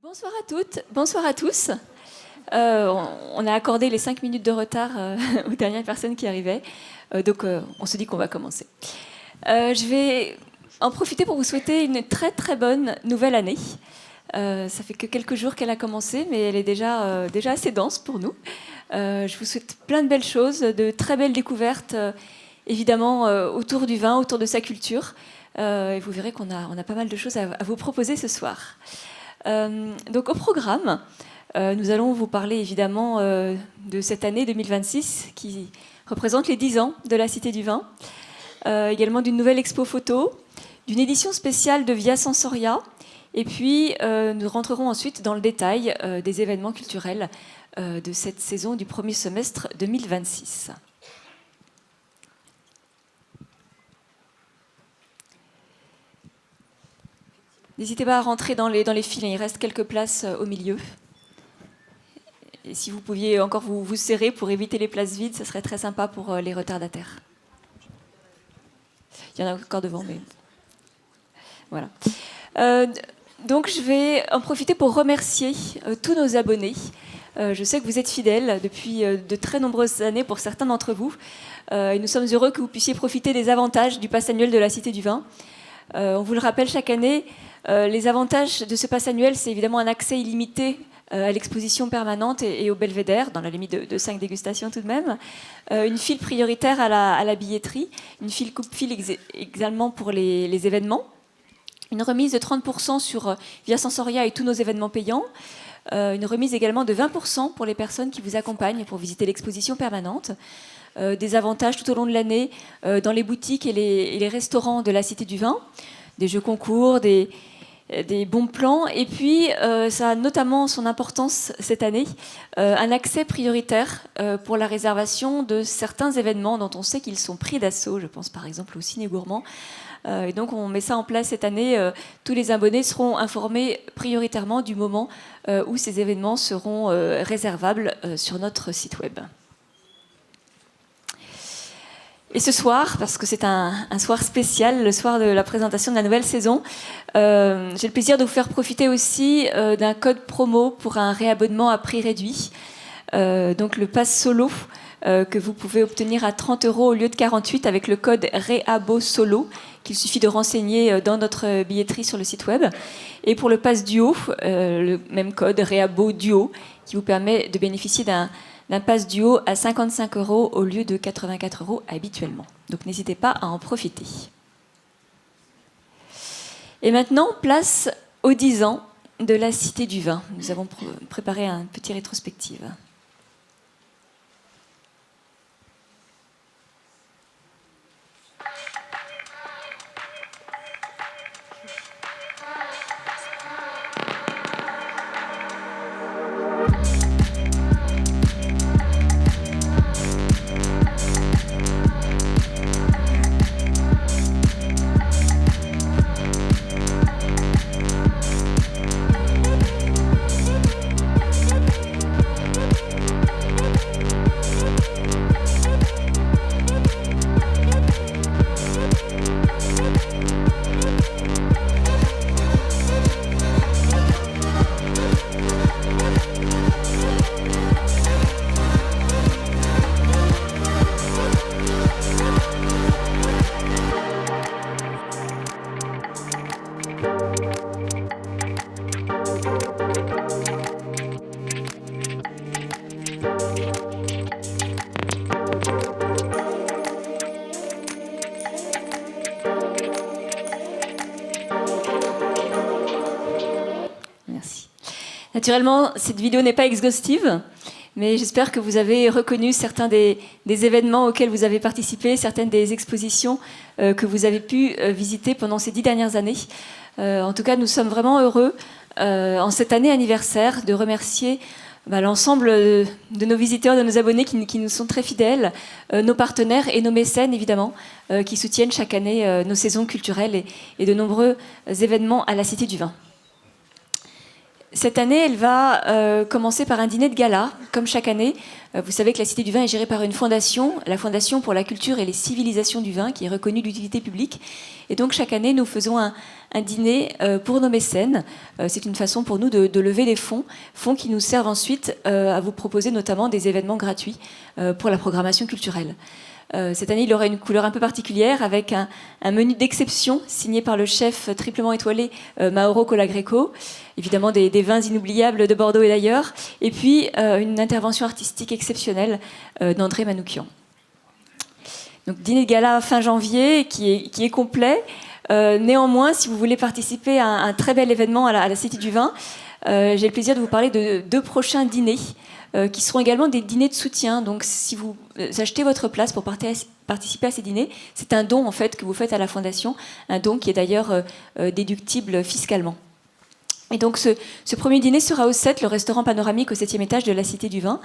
Bonsoir à toutes, bonsoir à tous. On a accordé les 5 minutes de retard aux dernières personnes qui arrivaient. Donc on se dit qu'on va commencer. Je vais en profiter pour vous souhaiter une très très bonne nouvelle année. Ça fait que quelques jours qu'elle a commencé, mais elle est déjà assez dense pour nous. Je vous souhaite plein de belles choses, de très belles découvertes, évidemment autour du vin, autour de sa culture. Et vous verrez qu'on a pas mal de choses à vous proposer ce soir. Donc au programme, nous allons vous parler évidemment de cette année 2026 qui représente les 10 ans de la Cité du Vin, également d'une nouvelle expo photo, d'une édition spéciale de Via Sensoria, et puis nous rentrerons ensuite dans le détail des événements culturels de cette saison du premier semestre 2026. N'hésitez pas à rentrer dans les files, il reste quelques places au milieu. Et si vous pouviez encore vous serrer pour éviter les places vides, ce serait très sympa pour les retardataires. Il y en a encore devant, mais voilà. Donc je vais en profiter pour remercier tous nos abonnés. Je sais que vous êtes fidèles depuis de très nombreuses années pour certains d'entre vous. Et nous sommes heureux que vous puissiez profiter des avantages du pass annuel de la Cité du Vin. On vous le rappelle chaque année, les avantages de ce pass annuel, c'est évidemment un accès illimité à l'exposition permanente et au belvédère, dans la limite de 5 dégustations tout de même, une file prioritaire à la billetterie, une file coupe-file également pour les événements, une remise de 30% sur Via Sensoria et tous nos événements payants, une remise également de 20% pour les personnes qui vous accompagnent pour visiter l'exposition permanente, des avantages tout au long de l'année dans les boutiques et les restaurants de la Cité du Vin, des jeux concours, des bons plans, et puis ça a notamment son importance cette année, un accès prioritaire pour la réservation de certains événements dont on sait qu'ils sont pris d'assaut. Je pense par exemple au Ciné Gourmand. Et donc on met ça en place cette année. Tous les abonnés seront informés prioritairement du moment où ces événements seront réservables sur notre site web. Et ce soir, parce que c'est un soir spécial, le soir de la présentation de la nouvelle saison, j'ai le plaisir de vous faire profiter aussi d'un code promo pour un réabonnement à prix réduit. Donc le pass solo que vous pouvez obtenir à 30 € au lieu de 48 avec le code REABOSOLO qu'il suffit de renseigner dans notre billetterie sur le site web. Et pour le pass duo, le même code REABODUO qui vous permet de bénéficier d'un pass duo à 55 € au lieu de 84 € habituellement. Donc n'hésitez pas à en profiter. Et maintenant, place aux 10 ans de la Cité du Vin. Nous avons préparé un petit rétrospective. Naturellement, cette vidéo n'est pas exhaustive, mais j'espère que vous avez reconnu certains des événements auxquels vous avez participé, certaines des expositions que vous avez pu visiter pendant ces 10 dernières années. En tout cas, nous sommes vraiment heureux, en cette année anniversaire, de remercier l'ensemble de nos visiteurs, de nos abonnés qui nous sont très fidèles, nos partenaires et nos mécènes, évidemment, qui soutiennent chaque année nos saisons culturelles et de nombreux événements à la Cité du Vin. Cette année, elle va commencer par un dîner de gala, comme chaque année. Vous savez que la Cité du Vin est gérée par une fondation, la Fondation pour la culture et les civilisations du vin, qui est reconnue d'utilité publique. Et donc, chaque année, nous faisons un dîner pour nos mécènes. C'est une façon pour nous de lever des fonds qui nous servent ensuite à vous proposer notamment des événements gratuits pour la programmation culturelle. Cette année, il aura une couleur un peu particulière avec un menu d'exception signé par le chef triplement étoilé Mauro Colagreco. Évidemment, des vins inoubliables de Bordeaux et d'ailleurs. Et puis, une intervention artistique exceptionnelle d'André Manoukian. Donc, dîner de gala fin janvier qui est complet. Néanmoins, si vous voulez participer à un très bel événement à la Cité du Vin, j'ai le plaisir de vous parler de 2 prochains dîners qui seront également des dîners de soutien. Donc, si vous achetez votre place pour participer à ces dîners, c'est un don en fait que vous faites à la Fondation, un don qui est d'ailleurs déductible fiscalement. Et donc, ce premier dîner sera au 7, le restaurant panoramique au 7e étage de la Cité du Vin,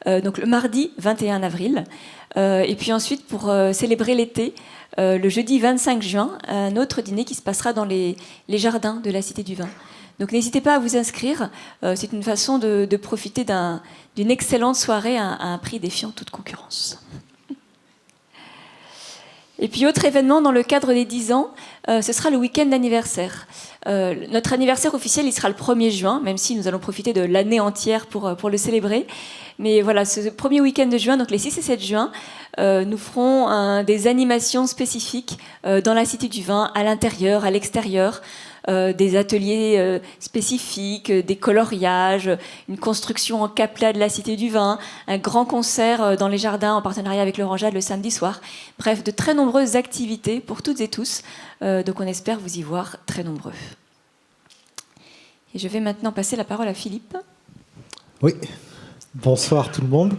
donc le mardi 21 avril. Et puis ensuite, pour célébrer l'été, le jeudi 25 juin, un autre dîner qui se passera dans les jardins de la Cité du Vin. Donc n'hésitez pas à vous inscrire, c'est une façon de profiter d'une excellente soirée à un prix défiant toute concurrence. Et puis autre événement dans le cadre des 10 ans, ce sera le week-end d'anniversaire. Notre anniversaire officiel, il sera le 1er juin, même si nous allons profiter de l'année entière pour le célébrer. Mais voilà, ce premier week-end de juin, donc les 6 et 7 juin, nous ferons des animations spécifiques dans la Cité du Vin, à l'intérieur, à l'extérieur, des ateliers spécifiques, des coloriages, une construction en capla de la Cité du Vin, un grand concert dans les jardins en partenariat avec l'Orangeade le samedi soir. Bref, de très nombreuses activités pour toutes et tous. Donc on espère vous y voir très nombreux. Et je vais maintenant passer la parole à Philippe. Oui. Bonsoir tout le monde,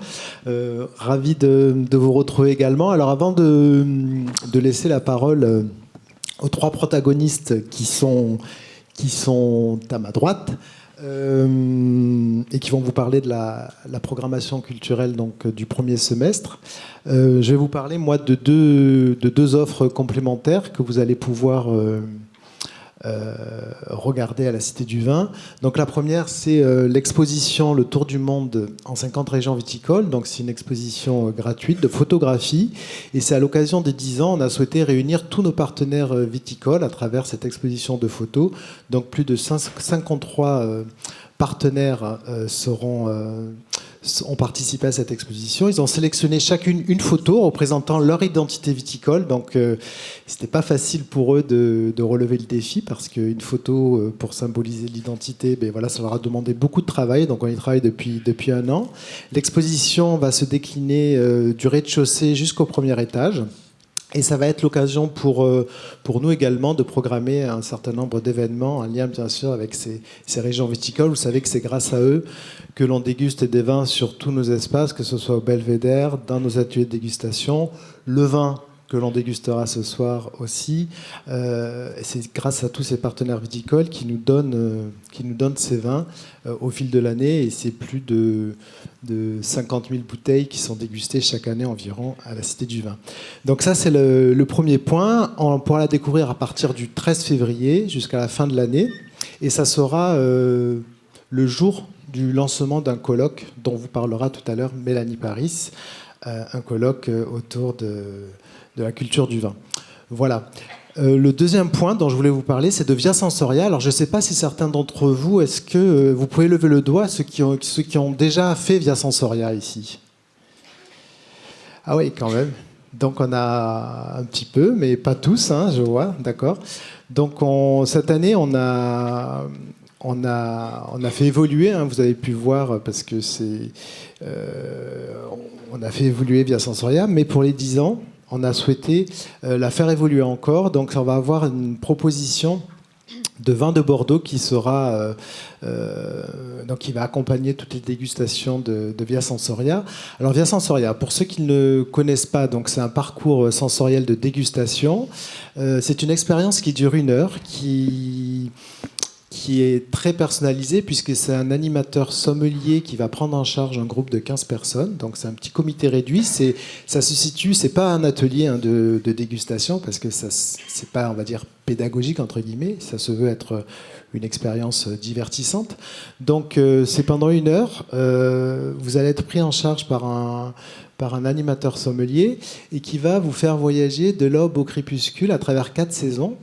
ravi de vous retrouver également. Alors avant de laisser la parole aux 3 protagonistes qui sont à ma droite et qui vont vous parler de la programmation culturelle donc, du premier semestre, je vais vous parler moi de deux offres complémentaires que vous allez pouvoir regarder à la Cité du Vin. Donc la première, c'est l'exposition Le Tour du Monde en 50 régions viticoles. Donc c'est une exposition gratuite de photographie. Et c'est à l'occasion des 10 ans, on a souhaité réunir tous nos partenaires viticoles à travers cette exposition de photos. Donc plus de 53 partenaires ont participé à cette exposition. Ils ont sélectionné chacune une photo représentant leur identité viticole. Donc, c'était pas facile pour eux de relever le défi parce qu'une photo pour symboliser l'identité, ben voilà, ça leur a demandé beaucoup de travail. Donc, on y travaille depuis 1 an. L'exposition va se décliner du rez-de-chaussée jusqu'au premier étage. Et ça va être l'occasion pour nous également de programmer un certain nombre d'événements en lien bien sûr avec ces régions viticoles. Vous savez que c'est grâce à eux que l'on déguste des vins sur tous nos espaces, que ce soit au Belvédère, dans nos ateliers de dégustation. Le vin que l'on dégustera ce soir aussi, c'est grâce à tous ces partenaires viticoles qui nous donnent ces vins au fil de l'année. Et c'est plus de 50 000 bouteilles qui sont dégustées chaque année environ à la Cité du Vin. Donc ça, c'est le premier point. On pourra la découvrir à partir du 13 février jusqu'à la fin de l'année. Et ça sera le jour du lancement d'un colloque dont vous parlera tout à l'heure Mélanie Paris, un colloque autour de la culture du vin. Voilà. Le deuxième point dont je voulais vous parler, c'est de Via Sensoria. Alors, je ne sais pas si certains d'entre vous, est-ce que vous pouvez lever le doigt, ceux qui ont déjà fait Via Sensoria ici? Ah oui, quand même. Donc, on a un petit peu, mais pas tous, hein, je vois, d'accord. Donc, cette année, on a fait évoluer, hein, vous avez pu voir, parce que on a fait évoluer Via Sensoria, mais pour les 10 ans, on a souhaité la faire évoluer encore. Donc, on va avoir une proposition de vin de Bordeaux qui sera donc qui va accompagner toutes les dégustations de Via Sensoria. Alors, Via Sensoria, pour ceux qui ne le connaissent pas, donc c'est un parcours sensoriel de dégustation. C'est une expérience qui dure 1 heure, qui qui est très personnalisé puisque c'est un animateur sommelier qui va prendre en charge un groupe de 15 personnes. Donc c'est un petit comité réduit. Ça se situe, c'est pas un atelier de dégustation parce que ça c'est pas, on va dire, pédagogique entre guillemets. Ça se veut être une expérience divertissante. Donc c'est pendant 1 heure. Vous allez être pris en charge par un animateur sommelier et qui va vous faire voyager de l'aube au crépuscule à travers 4 saisons.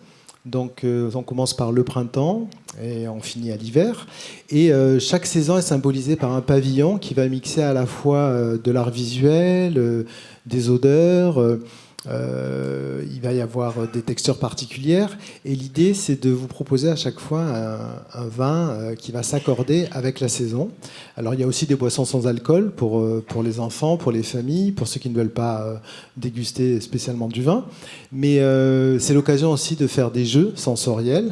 Donc on commence par le printemps et on finit à l'hiver. Et chaque saison est symbolisée par un pavillon qui va mixer à la fois de l'art visuel, des odeurs. Il va y avoir des textures particulières. Et l'idée, c'est de vous proposer à chaque fois un vin qui va s'accorder avec la saison. Alors il y a aussi des boissons sans alcool pour les enfants, pour les familles, pour ceux qui ne veulent pas déguster spécialement du vin. Mais c'est l'occasion aussi de faire des jeux sensoriels.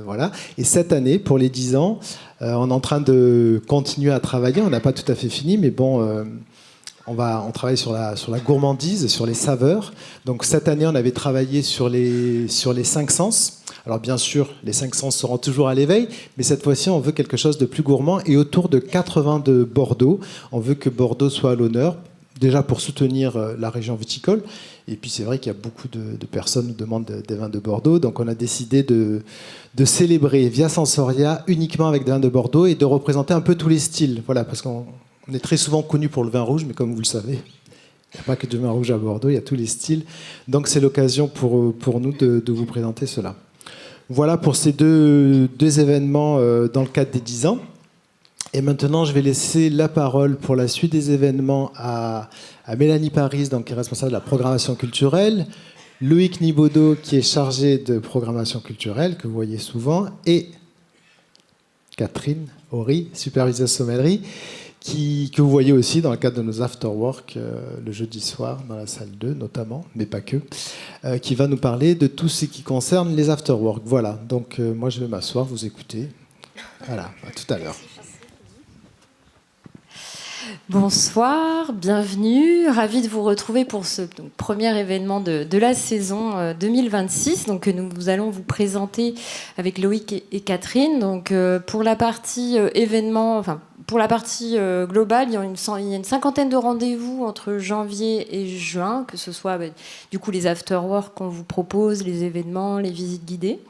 Voilà. Et cette année, pour les 10 ans, on est en train de continuer à travailler. On n'a pas tout à fait fini, mais bon... On travaille sur la gourmandise, sur les saveurs. Donc cette année, on avait travaillé sur les 5 sens. Alors bien sûr, les 5 sens seront toujours à l'éveil, mais cette fois-ci, on veut quelque chose de plus gourmand. Et autour de 80 de Bordeaux, on veut que Bordeaux soit à l'honneur, déjà pour soutenir la région viticole. Et puis c'est vrai qu'il y a beaucoup de personnes qui nous demandent des vins de Bordeaux. Donc on a décidé de célébrer Via Sensoria uniquement avec des vins de Bordeaux et de représenter un peu tous les styles. Voilà, parce qu'on est très souvent connu pour le vin rouge, mais comme vous le savez, il n'y a pas que du vin rouge à Bordeaux, il y a tous les styles. Donc c'est l'occasion pour nous de vous présenter cela. Voilà pour ces deux événements dans le cadre des 10 ans. Et maintenant, je vais laisser la parole pour la suite des événements à Mélanie Paris, donc, qui est responsable de la programmation culturelle, Loïc Nibaudot, qui est chargé de programmation culturelle, que vous voyez souvent, et Catherine Horry, superviseuse sommellerie, que vous voyez aussi dans le cadre de nos after-work, le jeudi soir, dans la salle 2 notamment, mais pas que, qui va nous parler de tout ce qui concerne les after-work. Voilà, donc moi je vais m'asseoir, vous écouter. Voilà, à tout à l'heure. Bonsoir, bienvenue, ravie de vous retrouver pour ce premier événement de la saison 2026 donc, que nous allons vous présenter avec Loïc et Catherine. Donc, pour la partie événement, enfin, pour la partie globale, il y a une 50aine de rendez-vous entre janvier et juin, que ce soit du coup les after-work qu'on vous propose, les événements, les visites guidées.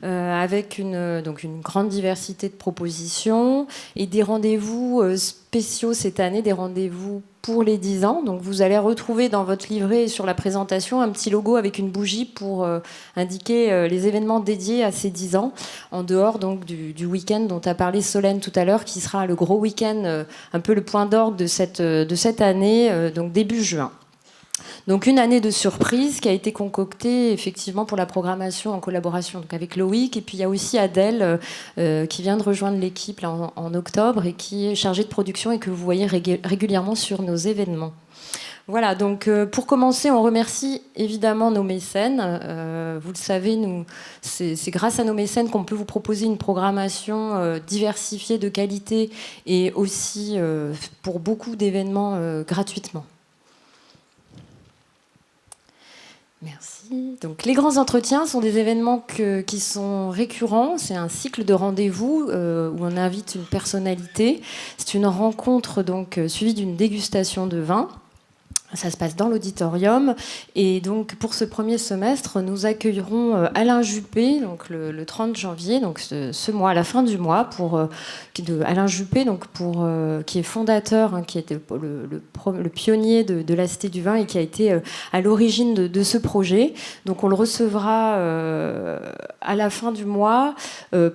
Avec une grande diversité de propositions et des rendez-vous spéciaux cette année, des rendez-vous pour les 10 ans. Donc vous allez retrouver dans votre livret et sur la présentation un petit logo avec une bougie pour indiquer les événements dédiés à ces 10 ans, en dehors donc du week-end dont a parlé Solène tout à l'heure, qui sera le gros week-end, un peu le point d'orgue de cette année, donc début juin. Donc une année de surprise qui a été concoctée effectivement pour la programmation en collaboration donc avec Loïc. Et puis il y a aussi Adèle qui vient de rejoindre l'équipe là, en octobre et qui est chargée de production et que vous voyez régulièrement sur nos événements. Voilà, donc pour commencer, on remercie évidemment nos mécènes. Vous le savez, c'est grâce à nos mécènes qu'on peut vous proposer une programmation diversifiée de qualité et aussi pour beaucoup d'événements gratuitement. Merci. Donc, les grands entretiens sont des événements qui sont récurrents. C'est un cycle de rendez-vous où on invite une personnalité. C'est une rencontre donc suivie d'une dégustation de vin. Ça se passe dans l'auditorium. Et donc, pour ce premier semestre, nous accueillerons Alain Juppé, donc le 30 janvier, donc ce mois, à la fin du mois, Alain Juppé, donc qui est fondateur, hein, qui était le pionnier de la Cité du Vin et qui a été à l'origine de ce projet. Donc, on le recevra à la fin du mois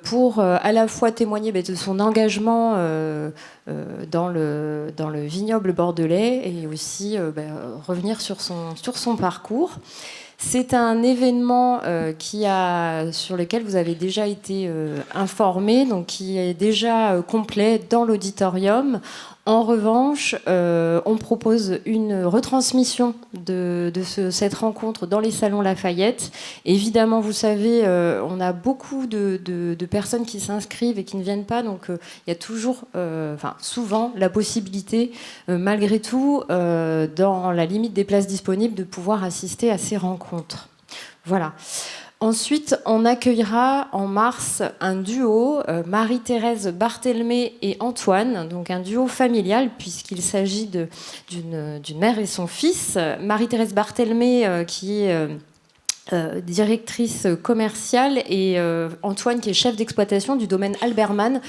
pour à la fois témoigner de son engagement dans le vignoble bordelais et aussi revenir sur son parcours. C'est un événement sur lequel vous avez déjà été informés, donc qui est déjà complet dans l'auditorium. En revanche, on propose une retransmission de cette rencontre dans les salons Lafayette. Évidemment, vous savez, on a beaucoup de personnes qui s'inscrivent et qui ne viennent pas, donc il y a toujours, souvent, la possibilité, malgré tout, dans la limite des places disponibles, de pouvoir assister à ces rencontres. Voilà. Ensuite, on accueillera en mars un duo, Marie-Thérèse Barthelmé et Antoine, donc un duo familial puisqu'il s'agit d'une mère et son fils. Marie-Thérèse Barthelmé qui est directrice commerciale et Antoine qui est chef d'exploitation du domaine Albermann,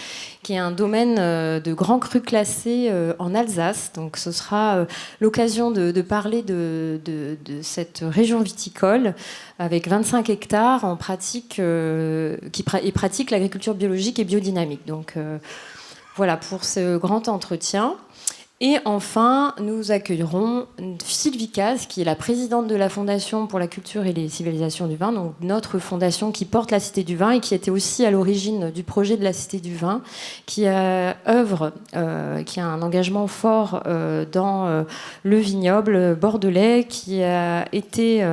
qui est un domaine de grands crus classés en Alsace. Donc ce sera l'occasion de parler de cette région viticole avec 25 hectares en pratique, qui pratique l'agriculture biologique et biodynamique. Donc voilà pour ce grand entretien. Et enfin, nous accueillerons Sylvie Caz, qui est la présidente de la Fondation pour la culture et les civilisations du vin, donc notre fondation qui porte la Cité du vin et qui était aussi à l'origine du projet de la Cité du vin, qui œuvre, qui a un engagement fort dans le vignoble bordelais, qui a été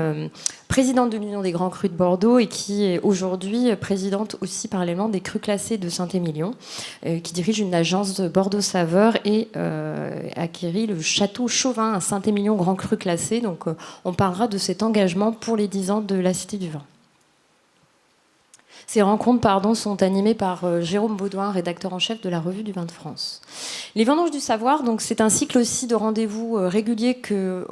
présidente de l'Union des Grands Crus de Bordeaux et qui est aujourd'hui présidente aussi parallèlement des crus classés de Saint-Émilion, qui dirige une agence de Bordeaux Saveurs et acquérit le château Chauvin à Saint-Émilion Grand Cru classé. Donc on parlera de cet engagement pour les 10 ans de la Cité du Vin. Ces rencontres sont animées par Jérôme Baudouin, rédacteur en chef de la Revue du Vin de France. Les Vendanges du Savoir, donc c'est un cycle aussi de rendez-vous réguliers que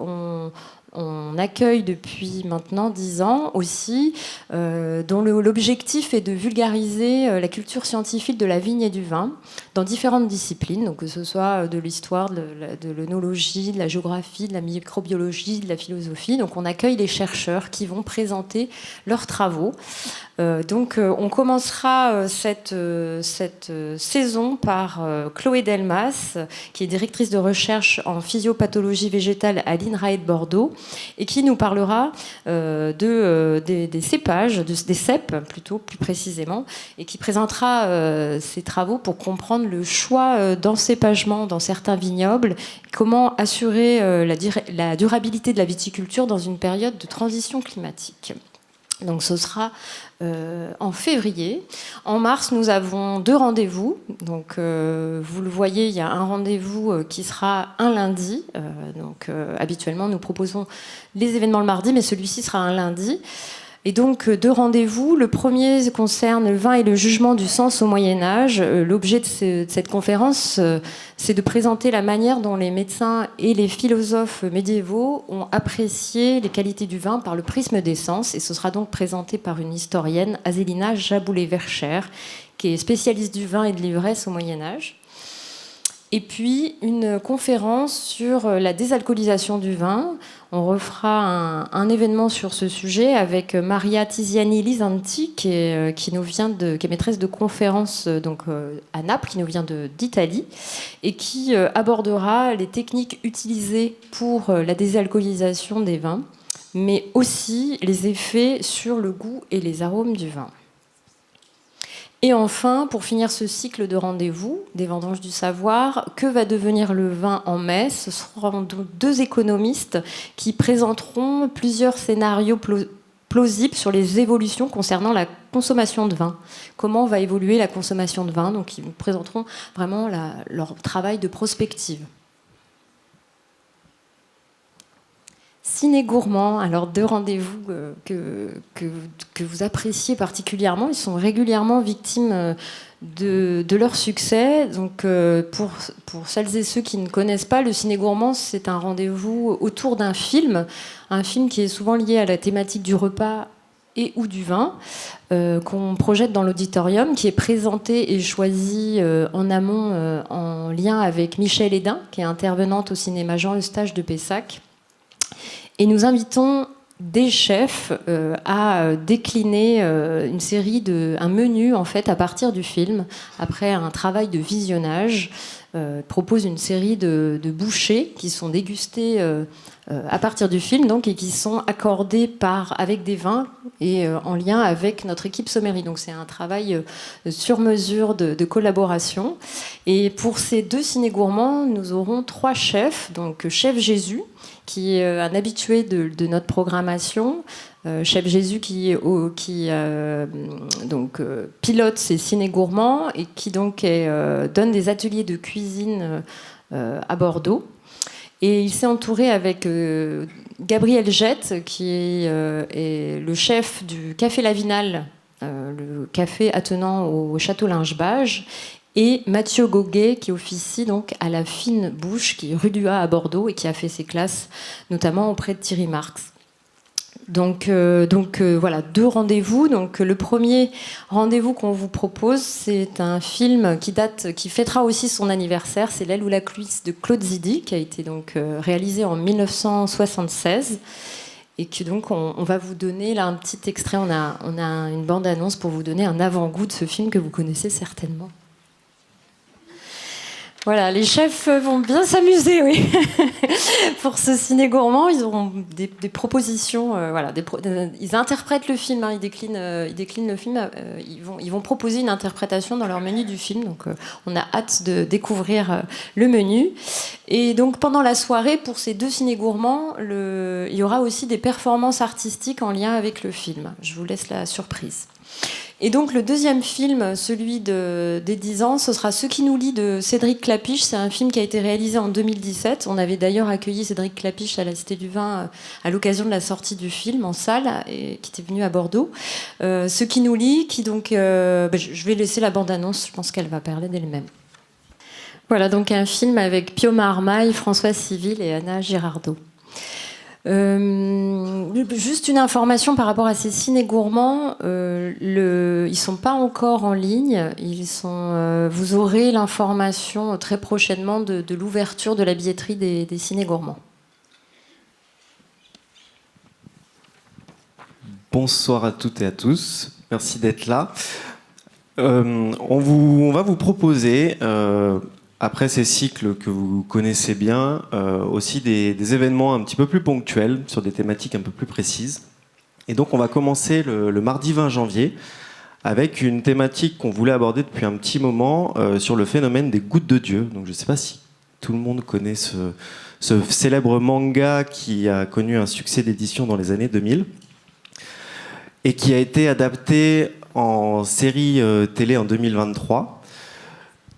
on accueille depuis maintenant 10 ans aussi, dont l'objectif est de vulgariser la culture scientifique de la vigne et du vin dans différentes disciplines, donc que ce soit de l'histoire, de l'œnologie, de la géographie, de la microbiologie, de la philosophie. Donc on accueille les chercheurs qui vont présenter leurs travaux. On commencera cette saison par Chloé Delmas, qui est directrice de recherche en physiopathologie végétale à l'INRAE de Bordeaux, et qui nous parlera des cépages, des cèpes plutôt plus précisément, et qui présentera ses travaux pour comprendre le choix d'encépagement dans certains vignobles, comment assurer la durabilité de la viticulture dans une période de transition climatique. Donc ce sera en février. En mars, nous avons 2 rendez-vous. Donc vous le voyez, il y a un rendez-vous qui sera un lundi. Habituellement, nous proposons les événements le mardi, mais celui-ci sera un lundi. Et donc 2 rendez-vous. Le premier concerne le vin et le jugement du sens au Moyen-Âge. L'objet de cette conférence, c'est de présenter la manière dont les médecins et les philosophes médiévaux ont apprécié les qualités du vin par le prisme des sens. Et ce sera donc présenté par une historienne, Azélina Jaboulet-Verscher, qui est spécialiste du vin et de l'ivresse au Moyen-Âge. Et puis une conférence sur la désalcoolisation du vin. On refera un événement sur ce sujet avec Maria Tiziani-Lisanti, qui est maîtresse de conférence à Naples, qui nous vient d'Italie, et qui abordera les techniques utilisées pour la désalcoolisation des vins, mais aussi les effets sur le goût et les arômes du vin. Et enfin, pour finir ce cycle de rendez-vous des Vendanges du Savoir, que va devenir le vin en mai ? Ce seront 2 économistes qui présenteront plusieurs scénarios plausibles sur les évolutions concernant la consommation de vin. Comment va évoluer la consommation de vin ? Donc, ils vous présenteront vraiment leur travail de prospective. Ciné gourmand, alors 2 rendez-vous que vous appréciez particulièrement. Ils sont régulièrement victimes de leur succès. Donc pour celles et ceux qui ne connaissent pas, le ciné gourmand, c'est un rendez-vous autour d'un film qui est souvent lié à la thématique du repas et ou du vin, qu'on projette dans l'auditorium, qui est présenté et choisi en amont en lien avec Michèle Hédin, qui est intervenante au cinéma Jean Eustache de Pessac. Et nous invitons des chefs à décliner un menu en fait à partir du film, après un travail de visionnage. Propose une série de bouchées qui sont dégustées à partir du film, donc, et qui sont accordées avec des vins et en lien avec notre équipe sommellerie. Donc c'est un travail sur mesure de collaboration. Et pour ces 2 ciné gourmands, nous aurons 3 chefs. Donc Chef Jésus, qui est un habitué de notre programmation. Chef Jésus qui pilote ces ciné gourmands et qui donc donne des ateliers de cuisine à Bordeaux. Et il s'est entouré avec Gabriel Jette, qui est le chef du Café Lavinal, le café attenant au Château Lingebage, et Mathieu Goguet, qui officie donc à la Fine Bouche, qui est rue du A à Bordeaux, et qui a fait ses classes notamment auprès de Thierry Marx. Donc voilà, 2 rendez-vous. Donc le premier rendez-vous qu'on vous propose, c'est un film qui fêtera aussi son anniversaire. C'est L'aile ou la cuisse de Claude Zidi, qui a été donc réalisé en 1976. Et que donc on va vous donner là un petit extrait. On a une bande-annonce pour vous donner un avant-goût de ce film que vous connaissez certainement. Voilà, les chefs vont bien s'amuser, oui. Pour ce ciné gourmand, ils auront des propositions. Ils interprètent le film, hein, ils déclinent le film. Ils vont proposer une interprétation dans leur menu du film. Donc, on a hâte de découvrir le menu. Et donc, pendant la soirée, pour ces 2 ciné gourmands, il y aura aussi des performances artistiques en lien avec le film. Je vous laisse la surprise. Et donc le deuxième film, celui des 10 ans, ce sera Ce qui nous lie de Cédric Clapiche. C'est un film qui a été réalisé en 2017. On avait d'ailleurs accueilli Cédric Clapiche à la Cité du Vin à l'occasion de la sortie du film en salle, et qui était venu à Bordeaux. Ce qui nous lie, je vais laisser la bande-annonce, je pense qu'elle va parler d'elle-même. Voilà, donc un film avec Pio Marmaille, François Civil et Anna Girardot. Juste une information par rapport à ces ciné gourmands, ils sont pas encore en ligne. Vous aurez l'information très prochainement de l'ouverture de la billetterie des ciné gourmands. Bonsoir à toutes et à tous. Merci d'être là. On va vous proposer, après ces cycles que vous connaissez bien, aussi des événements un petit peu plus ponctuels sur des thématiques un peu plus précises. Et donc on va commencer le mardi 20 janvier avec une thématique qu'on voulait aborder depuis un petit moment sur le phénomène des gouttes de Dieu. Donc je ne sais pas si tout le monde connaît ce célèbre manga qui a connu un succès d'édition dans les années 2000 et qui a été adapté en série télé en 2023.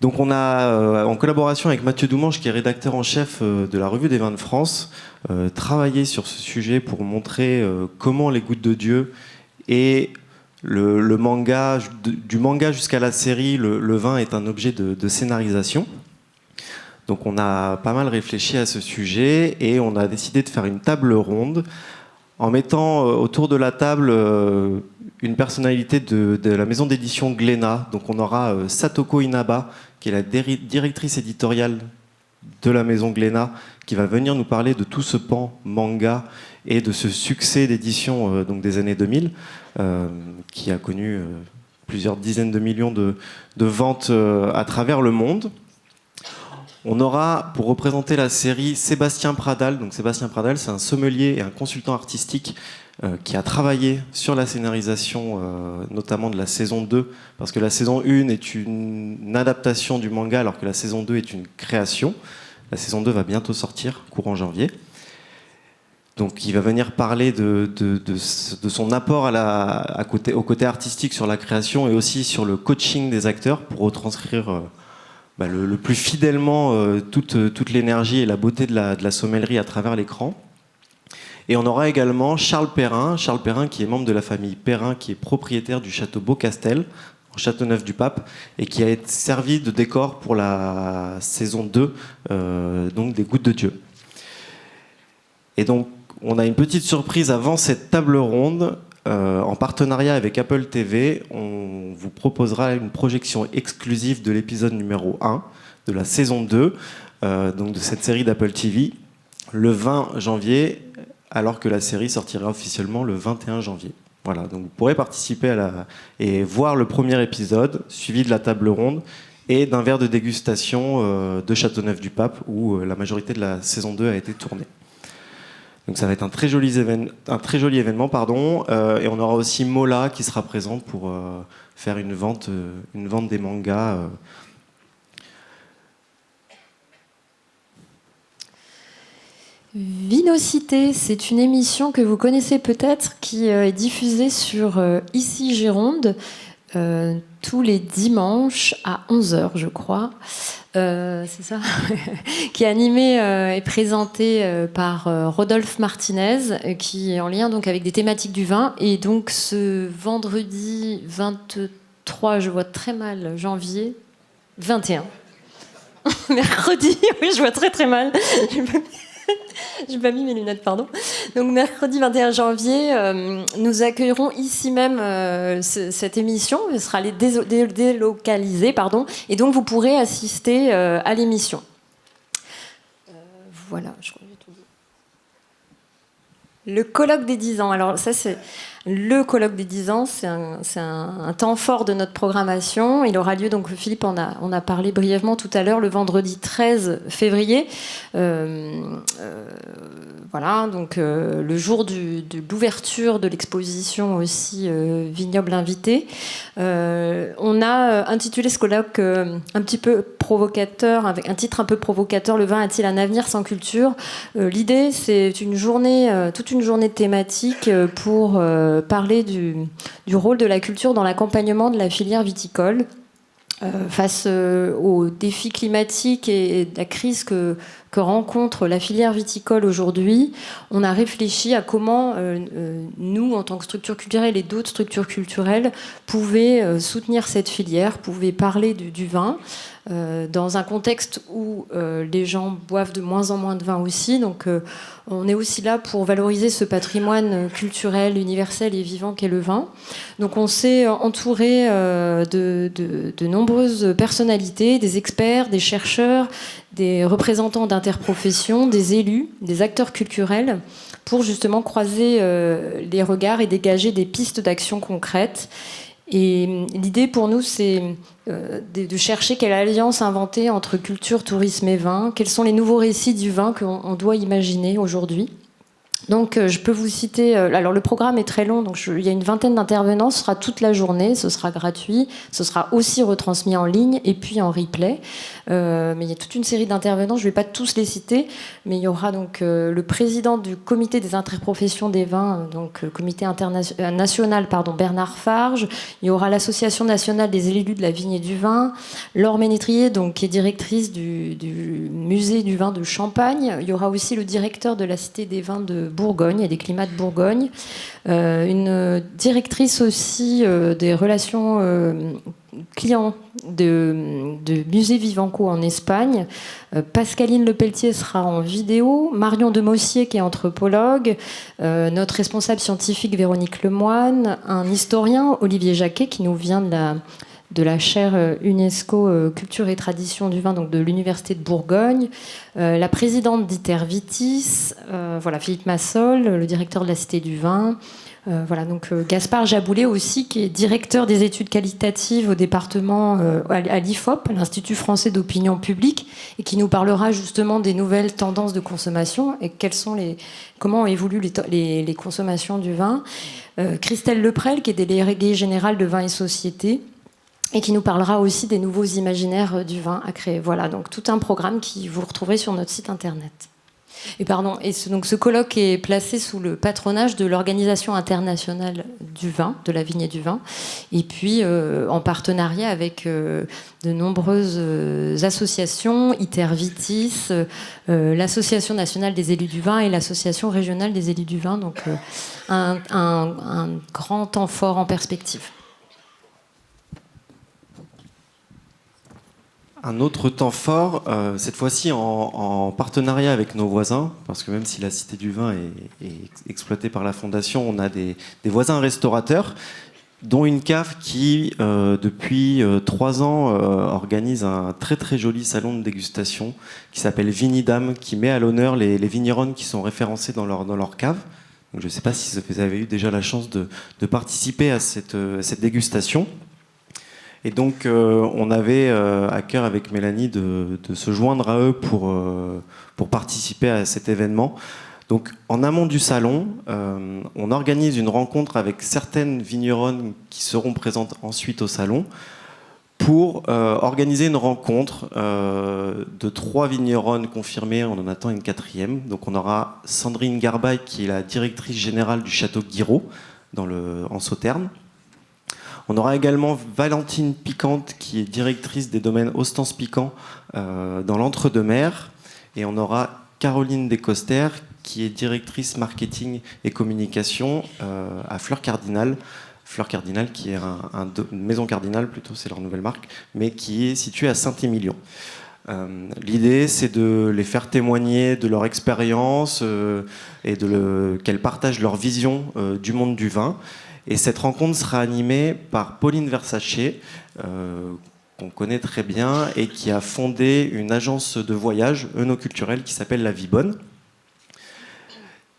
Donc on a, en collaboration avec Mathieu Doumanche, qui est rédacteur en chef de la Revue des Vins de France, travaillé sur ce sujet pour montrer comment les gouttes de Dieu et le manga, du manga jusqu'à la série, le vin est un objet de scénarisation. Donc on a pas mal réfléchi à ce sujet et on a décidé de faire une table ronde en mettant autour de la table une personnalité de la maison d'édition Glénat. Donc on aura Satoko Inaba, qui est la directrice éditoriale de la maison Glénat, qui va venir nous parler de tout ce pan manga et de ce succès d'édition donc des années 2000, qui a connu plusieurs dizaines de millions de ventes à travers le monde. On aura, pour représenter la série, Sébastien Pradal. Donc Sébastien Pradal, c'est un sommelier et un consultant artistique qui a travaillé sur la scénarisation, notamment de la saison 2, parce que la saison 1 est une adaptation du manga, alors que la saison 2 est une création. La saison 2 va bientôt sortir, courant janvier. Donc il va venir parler de son apport au côté artistique sur la création et aussi sur le coaching des acteurs pour retranscrire le plus fidèlement toute l'énergie et la beauté de la sommellerie à travers l'écran. Et on aura également Charles Perrin qui est membre de la famille Perrin, qui est propriétaire du château Beaucastel, en Châteauneuf-du-Pape, et qui a été servi de décor pour la saison 2, donc des Gouttes de Dieu. Et donc, on a une petite surprise avant cette table ronde. En partenariat avec Apple TV, on vous proposera une projection exclusive de l'épisode numéro 1 de la saison 2, donc de cette série d'Apple TV, le 20 janvier, alors que la série sortira officiellement le 21 janvier. Voilà, donc vous pourrez participer et voir le premier épisode, suivi de la table ronde et d'un verre de dégustation de Châteauneuf-du-Pape, où la majorité de la saison 2 a été tournée. Donc ça va être un très joli événement, et on aura aussi Mola qui sera présent pour faire une vente des mangas. Vinocité, c'est une émission que vous connaissez peut-être, qui est diffusée sur Ici Gironde tous les dimanches à 11h, je crois. C'est ça, qui est animé et présenté par Rodolphe Martinez, qui est en lien donc avec des thématiques du vin. Et donc ce vendredi 23, je vois très mal, janvier 21. Mercredi, oui, je vois très très mal. J'ai pas mis mes lunettes, pardon. Donc mercredi 21 janvier, nous accueillerons ici même cette émission. Elle sera délocalisée, pardon, et donc vous pourrez assister à l'émission. Voilà, je crois que j'ai tout dit. Le colloque des 10 ans. Alors ça, c'est le colloque des 10 ans. C'est un temps fort de notre programmation. Il aura lieu, donc Philippe en a parlé brièvement tout à l'heure, le vendredi 13 février. Voilà, donc le jour de l'ouverture de l'exposition aussi Vignoble invité. On a intitulé ce colloque un petit peu provocateur, avec un titre un peu provocateur, Le vin a-t-il un avenir sans culture? L'idée, c'est toute une journée thématique pour parler du rôle de la culture dans l'accompagnement de la filière viticole face aux défis climatiques et de la crise que rencontre la filière viticole aujourd'hui. On a réfléchi à comment nous, en tant que structure culturelle et d'autres structures culturelles, pouvaient soutenir cette filière, pouvaient parler du vin dans un contexte où les gens boivent de moins en moins de vin aussi. Donc on est aussi là pour valoriser ce patrimoine culturel, universel et vivant qu'est le vin. Donc on s'est entouré de nombreuses personnalités, des experts, des chercheurs, des représentants d'interprofessions, des élus, des acteurs culturels, pour justement croiser les regards et dégager des pistes d'action concrètes. Et l'idée pour nous, c'est de chercher quelle alliance inventer entre culture, tourisme et vin, quels sont les nouveaux récits du vin qu'on doit imaginer aujourd'hui. Donc je peux vous citer, alors le programme est très long, donc il y a une vingtaine d'intervenants, ce sera toute la journée, ce sera gratuit, ce sera aussi retransmis en ligne et puis en replay. Mais il y a toute une série d'intervenants, je ne vais pas tous les citer, mais il y aura donc le président du comité des interprofessions des vins, donc comité national, Bernard Farge. Il y aura l'association nationale des élus de la vigne et du vin, Laure Ménétrier, donc, qui est directrice du musée du vin de Champagne. Il y aura aussi le directeur de la cité des vins de Bourgogne et des climats de Bourgogne, une directrice aussi des relations clients de Musée Vivanco en Espagne. Pascaline Lepelletier sera en vidéo, Marion de Mossier qui est anthropologue, notre responsable scientifique Véronique Lemoine, un historien Olivier Jacquet qui nous vient de la chaire UNESCO Culture et Tradition du vin, donc de l'Université de Bourgogne, la présidente d'Iter Vitis, voilà, Philippe Massol, le directeur de la Cité du Vin, voilà, donc Gaspard Jaboulet aussi, qui est directeur des études qualitatives au département à l'IFOP, l'Institut français d'opinion publique, et qui nous parlera justement des nouvelles tendances de consommation et comment évoluent les consommations du vin. Christelle Leprel, qui est déléguée générale de Vin et Société, et qui nous parlera aussi des nouveaux imaginaires du vin à créer. Voilà, donc tout un programme qui vous retrouverez sur notre site internet. Donc ce colloque est placé sous le patronage de l'Organisation internationale du vin, de la vigne et du vin, et puis en partenariat avec de nombreuses associations, Iter Vitis, l'Association nationale des élus du vin et l'Association régionale des élus du vin, donc un grand temps fort en perspective. Un autre temps fort, cette fois-ci en partenariat avec nos voisins, parce que même si la Cité du Vin est exploitée par la Fondation, on a des voisins restaurateurs, dont une cave qui, depuis 3 ans, organise un très très joli salon de dégustation qui s'appelle Vinidam, qui met à l'honneur les vignerons qui sont référencés dans leur cave. Donc, je ne sais pas si vous avez eu déjà la chance de participer à cette dégustation. Et donc, on avait à cœur avec Mélanie de se joindre à eux pour participer à cet événement. Donc, en amont du salon, on organise une rencontre avec certaines vigneronnes qui seront présentes ensuite au salon pour organiser une rencontre de 3 vigneronnes confirmées. On en attend une 4e. Donc, on aura Sandrine Garbaille, qui est la directrice générale du château Guiraud en Sauternes. On aura également Valentine Piquante, qui est directrice des domaines Ostens Piquant dans l'Entre-deux-Mers. Et on aura Caroline Descoster, qui est directrice marketing et communication à Fleur Cardinal. Fleur Cardinal, qui est une maison Cardinal, plutôt, c'est leur nouvelle marque, mais qui est située à Saint-Émilion. L'idée, c'est de les faire témoigner de leur expérience et qu'elles partagent leur vision du monde du vin. Et cette rencontre sera animée par Pauline Versace, qu'on connaît très bien, et qui a fondé une agence de voyage œnoculturelle qui s'appelle La Vie Bonne.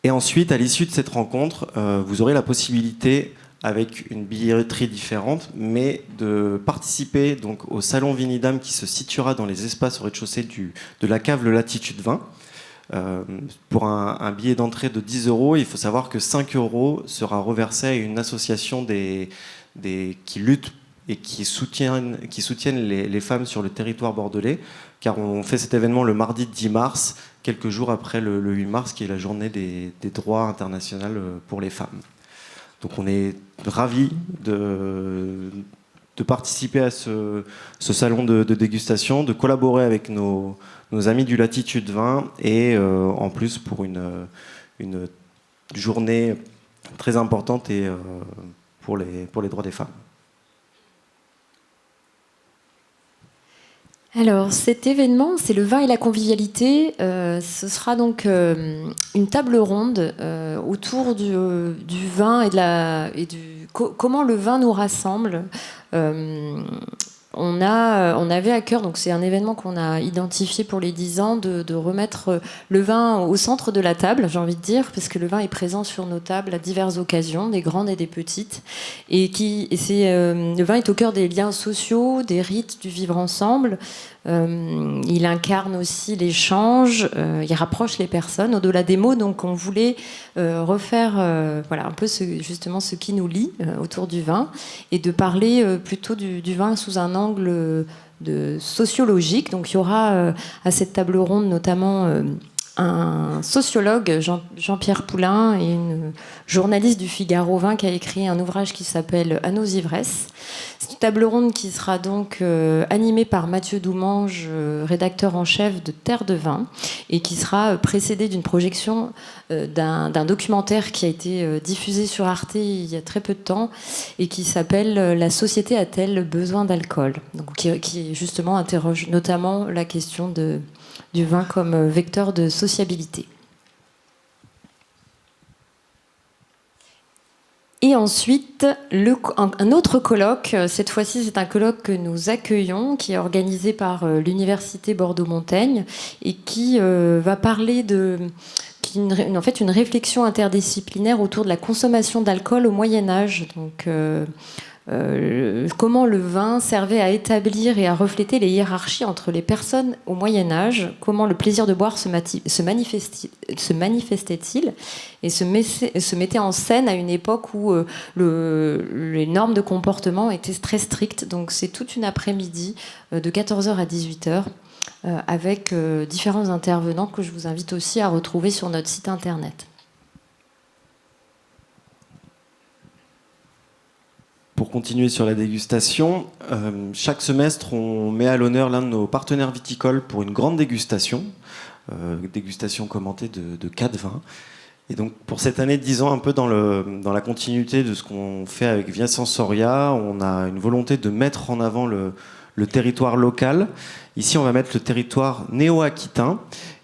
Et ensuite, à l'issue de cette rencontre, vous aurez la possibilité, avec une billetterie différente, mais de participer donc au salon Vinidam qui se situera dans les espaces au rez-de-chaussée de la cave Le Latitude 20. Pour un billet d'entrée de 10 €, il faut savoir que 5 € sera reversé à une association qui lutte et qui soutiennent les femmes sur le territoire bordelais, car on fait cet événement le mardi 10 mars, quelques jours après le 8 mars, qui est la journée des droits internationaux pour les femmes. Donc on est ravis de participer à ce salon de dégustation, de collaborer avec nos amis du Latitude 20 et en plus pour une journée très importante et, pour les droits des femmes. Alors, cet événement, c'est le vin et la convivialité. Ce sera donc une table ronde autour du vin et comment le vin nous rassemble. On avait à cœur, donc c'est un événement qu'on a identifié pour les 10 ans, de remettre le vin au centre de la table, j'ai envie de dire, parce que le vin est présent sur nos tables à diverses occasions, des grandes et des petites. Le vin est au cœur des liens sociaux, des rites, du vivre ensemble. Il incarne aussi l'échange, il rapproche les personnes au-delà des mots. Donc on voulait refaire un peu justement ce qui nous lie autour du vin et de parler plutôt du vin sous un angle sociologique. Donc il y aura à cette table ronde notamment un sociologue, Jean-Pierre Poulain, et une journaliste du Figaro Vin qui a écrit un ouvrage qui s'appelle « À nos ivresses ». C'est une table ronde qui sera donc animée par Mathieu Doumange, rédacteur en chef de Terre de Vin, et qui sera précédée d'une projection d'un documentaire qui a été diffusé sur Arte il y a très peu de temps et qui s'appelle « La société a-t-elle besoin d'alcool ?» donc qui justement interroge notamment la question du vin comme vecteur de sociabilité. Et ensuite, un autre colloque, cette fois-ci c'est un colloque que nous accueillons, qui est organisé par l'Université Bordeaux-Montaigne et qui va parler en fait une réflexion interdisciplinaire autour de la consommation d'alcool au Moyen-Âge. Donc, comment le vin servait à établir et à refléter les hiérarchies entre les personnes au Moyen-Âge, comment le plaisir de boire se manifestait-il et se mettait en scène à une époque où les normes de comportement étaient très strictes. Donc c'est toute une après-midi de 14h à 18h avec différents intervenants que je vous invite aussi à retrouver sur notre site internet. Pour continuer sur la dégustation, chaque semestre, on met à l'honneur l'un de nos partenaires viticoles pour une grande dégustation commentée de 4 vins. Et donc, pour cette année, disons un peu dans la continuité de ce qu'on fait avec Via Sensoria, on a une volonté de mettre en avant le territoire local. Ici, on va mettre le territoire néo-aquitain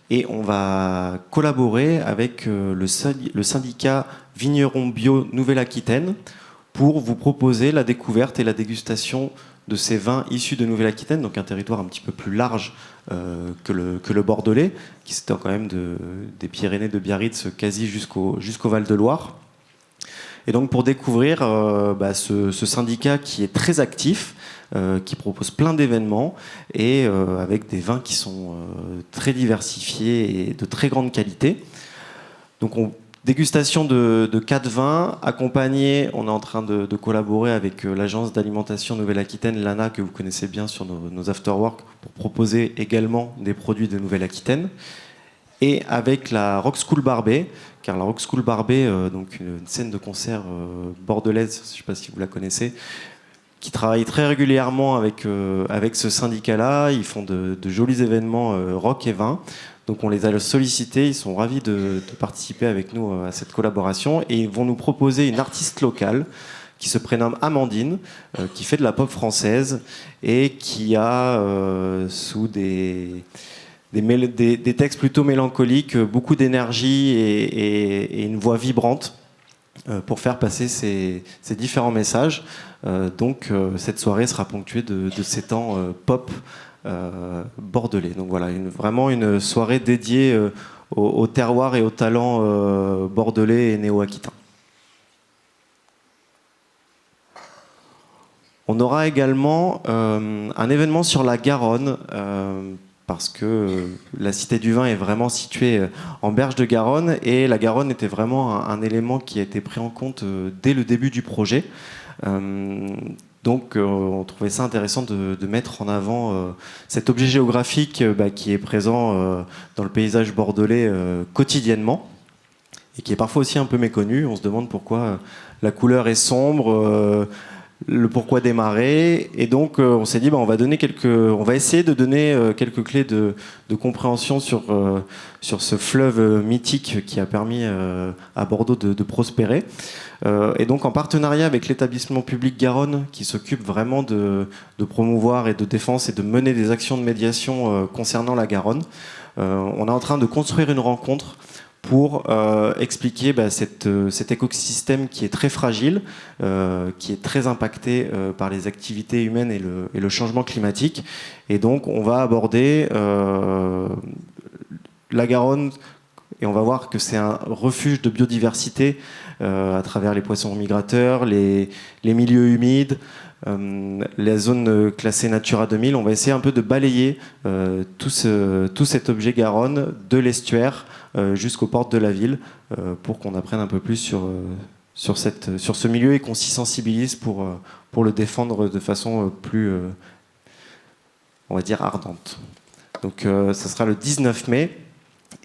et on va collaborer avec le syndicat Vigneron Bio Nouvelle-Aquitaine pour vous proposer la découverte et la dégustation de ces vins issus de Nouvelle-Aquitaine, donc un territoire un petit peu plus large que le Bordelais, qui s'étend quand même des Pyrénées de Biarritz quasi jusqu'au Val-de-Loire. Et donc pour découvrir ce syndicat qui est très actif, qui propose plein d'événements et avec des vins qui sont très diversifiés et de très grande qualité. Donc dégustation de 4 vins, accompagné, on est en train de collaborer avec l'agence d'alimentation Nouvelle-Aquitaine, l'ANA, que vous connaissez bien sur nos afterwork, pour proposer également des produits de Nouvelle-Aquitaine. Et avec la Rock School Barbet, car la Rock School Barbet, donc une scène de concert bordelaise, je ne sais pas si vous la connaissez, qui travaillent très régulièrement avec ce syndicat-là. Ils font de jolis événements rock et vin. Donc on les a sollicités, ils sont ravis de participer avec nous à cette collaboration et ils vont nous proposer une artiste locale qui se prénomme Amandine, qui fait de la pop française et qui a sous des textes plutôt mélancoliques, beaucoup d'énergie et une voix vibrante pour faire passer ces différents messages. Donc cette soirée sera ponctuée de ces temps pop bordelais. Donc voilà, vraiment une soirée dédiée au terroir et au talent bordelais et néo-aquitain. On aura également un événement sur la Garonne, parce que la Cité du Vin est vraiment située en berge de Garonne, et la Garonne était vraiment un élément qui a été pris en compte dès le début du projet. Donc on trouvait ça intéressant de mettre en avant cet objet géographique qui est présent dans le paysage bordelais quotidiennement et qui est parfois aussi un peu méconnu. On se demande pourquoi la couleur est sombre, le pourquoi démarrer, et donc on s'est dit on va essayer de donner quelques clés de compréhension sur ce fleuve mythique qui a permis à Bordeaux de prospérer. Et donc en partenariat avec l'établissement public Garonne qui s'occupe vraiment de promouvoir et de défense et de mener des actions de médiation concernant la Garonne, on est en train de construire une rencontre pour expliquer cet écosystème qui est très fragile, qui est très impacté par les activités humaines et le changement climatique. Et donc on va aborder la Garonne et on va voir que c'est un refuge de biodiversité à travers les poissons migrateurs, les milieux humides, les zones classées Natura 2000. On va essayer un peu de balayer tout cet objet Garonne de l'estuaire jusqu'aux portes de la ville pour qu'on apprenne un peu plus sur ce milieu et qu'on s'y sensibilise pour le défendre de façon plus, on va dire, ardente. Donc ça sera le 19 mai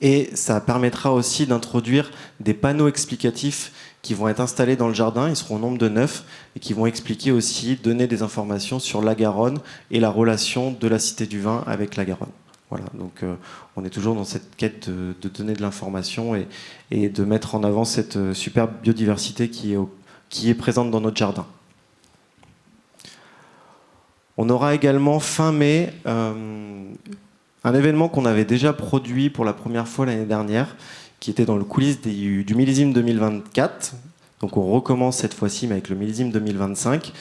et ça permettra aussi d'introduire des panneaux explicatifs qui vont être installés dans le jardin. Ils seront au nombre de 9 et qui vont expliquer aussi, donner des informations sur la Garonne et la relation de la Cité du Vin avec la Garonne. Voilà, donc on est toujours dans cette quête de donner de l'information et de mettre en avant cette superbe biodiversité qui est présente dans notre jardin. On aura également fin mai un événement qu'on avait déjà produit pour la première fois l'année dernière, qui était dans le coulisses du millésime 2024. Donc on recommence cette fois-ci, mais avec le millésime 2025.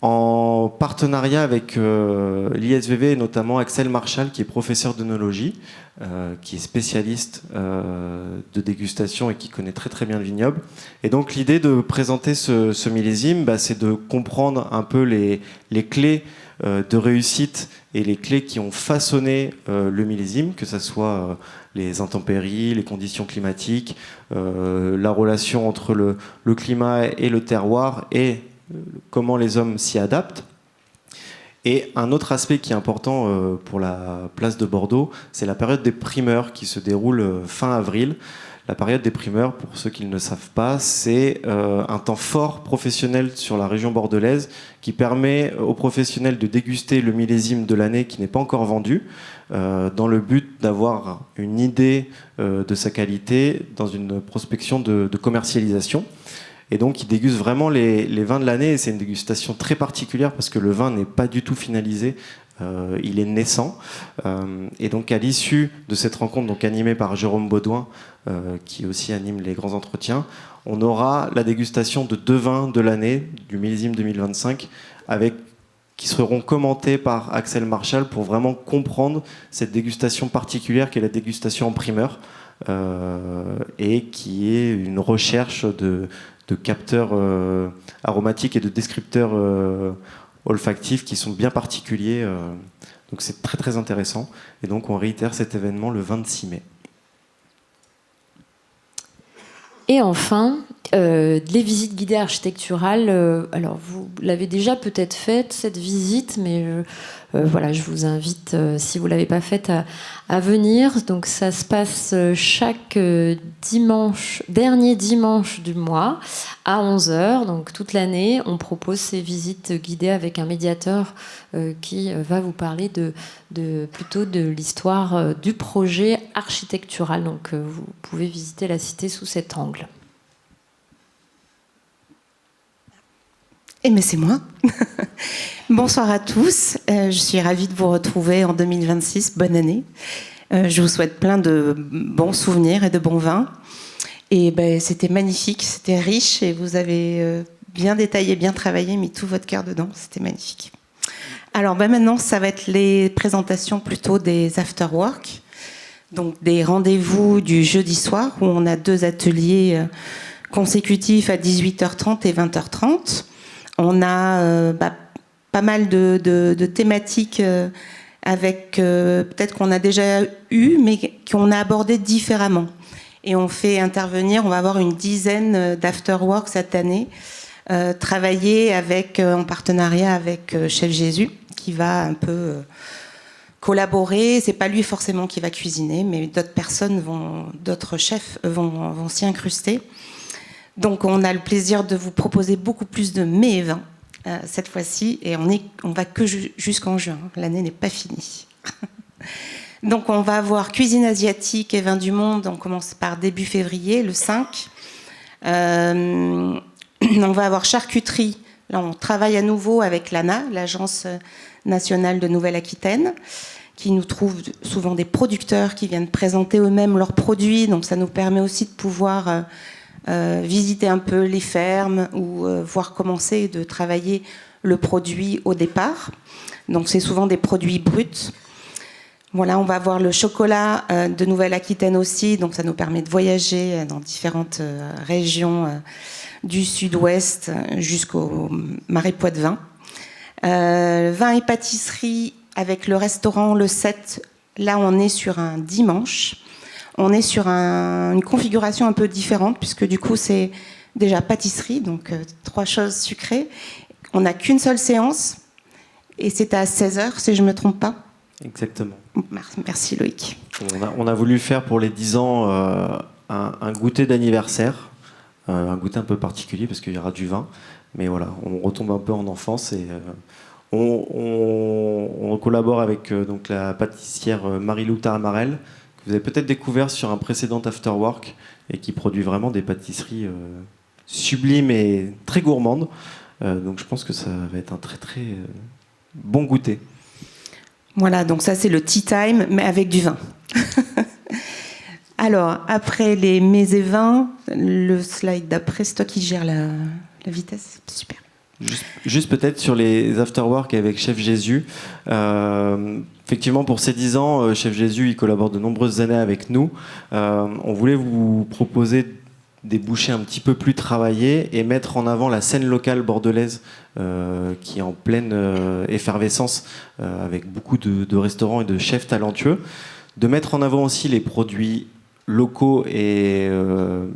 En partenariat avec l'ISVV et notamment Axel Marchal, qui est professeur d'œnologie, qui est spécialiste de dégustation et qui connaît très très bien le vignoble. Et donc l'idée de présenter ce millésime, c'est de comprendre un peu les clés de réussite et les clés qui ont façonné le millésime, que ce soit les intempéries, les conditions climatiques, la relation entre le climat et le terroir et comment les hommes s'y adaptent. Et un autre aspect qui est important pour la place de Bordeaux, c'est la période des primeurs qui se déroule fin avril. La période des primeurs, pour ceux qui ne le savent pas, c'est un temps fort professionnel sur la région bordelaise qui permet aux professionnels de déguster le millésime de l'année qui n'est pas encore vendu, dans le but d'avoir une idée de sa qualité dans une prospection de commercialisation. Et donc, ils dégustent vraiment les vins de l'année. Et c'est une dégustation très particulière parce que le vin n'est pas du tout finalisé. Il est naissant. Et donc, à l'issue de cette rencontre, donc animée par Jérôme Baudouin, qui aussi anime les grands entretiens, on aura la dégustation de 2 vins de l'année, du millésime 2025, qui seront commentés par Axel Marchal pour vraiment comprendre cette dégustation particulière qui est la dégustation en primeur, et qui est une recherche de capteurs aromatiques et de descripteurs olfactifs qui sont bien particuliers. Donc c'est très très intéressant. Et donc on réitère cet événement le 26 mai. Et enfin, les visites guidées architecturales. Alors, vous l'avez déjà peut-être faite, cette visite, mais voilà, je vous invite, si vous ne l'avez pas faite, à venir. Donc, ça se passe chaque dernier dimanche du mois, à 11h. Donc, toute l'année, on propose ces visites guidées avec un médiateur qui va vous parler plutôt de l'histoire du projet architectural. Donc, vous pouvez visiter la cité sous cet angle. Eh bien, c'est moi. Bonsoir à tous. Je suis ravie de vous retrouver en 2026. Bonne année. Je vous souhaite plein de bons souvenirs et de bons vins. Et c'était magnifique, c'était riche et vous avez bien détaillé, bien travaillé, mis tout votre cœur dedans. C'était magnifique. Alors maintenant, ça va être les présentations plutôt des after-work. Donc des rendez-vous du jeudi soir où on a 2 ateliers consécutifs à 18h30 et 20h30. On a pas mal de thématiques avec peut-être qu'on a déjà eu, mais qu'on a abordé différemment. Et on fait intervenir, on va avoir une dizaine d'afterwork cette année, travailler en partenariat avec Chef Jésus, qui va un peu collaborer. C'est pas lui forcément qui va cuisiner, mais d'autres chefs vont s'y incruster. Donc on a le plaisir de vous proposer beaucoup plus de mets et vins cette fois-ci, et on va que jusqu'en juin. L'année n'est pas finie. Donc on va avoir cuisine asiatique et vins du monde. On commence par début février, le 5. On va avoir charcuterie. Là on travaille à nouveau avec l'ANA, l'Agence nationale de Nouvelle-Aquitaine, qui nous trouve souvent des producteurs qui viennent présenter eux-mêmes leurs produits. Donc ça nous permet aussi de pouvoir visiter un peu les fermes ou voir commencer de travailler le produit au départ. Donc c'est souvent des produits bruts. Voilà, on va avoir le chocolat de Nouvelle-Aquitaine aussi, donc ça nous permet de voyager dans différentes régions du sud-ouest jusqu'au Marais Poitevin. Vin et pâtisserie avec le restaurant le 7, là on est sur un dimanche. On est sur une configuration un peu différente, puisque du coup, c'est déjà pâtisserie, donc 3 choses sucrées. On n'a qu'une seule séance, et c'est à 16h, si je ne me trompe pas. Exactement. Merci Loïc. On a voulu faire pour les 10 ans un goûter d'anniversaire, un goûter un peu particulier, parce qu'il y aura du vin. Mais voilà, on retombe un peu en enfance, et on collabore avec donc la pâtissière Marie-Lou Tarmarel, que vous avez peut-être découvert sur un précédent Afterwork, et qui produit vraiment des pâtisseries sublimes et très gourmandes. Donc je pense que ça va être un très très bon goûter. Voilà, donc ça c'est le tea time, mais avec du vin. Alors, après les mets et vins, le slide d'après, c'est toi qui gères la vitesse. Super. Juste peut-être sur les afterwork avec Chef Jésus. Effectivement, pour ces 10 ans, Chef Jésus, il collabore de nombreuses années avec nous. On voulait vous proposer des bouchées un petit peu plus travaillées et mettre en avant la scène locale bordelaise qui est en pleine effervescence avec beaucoup de restaurants et de chefs talentueux. De mettre en avant aussi les produits locaux et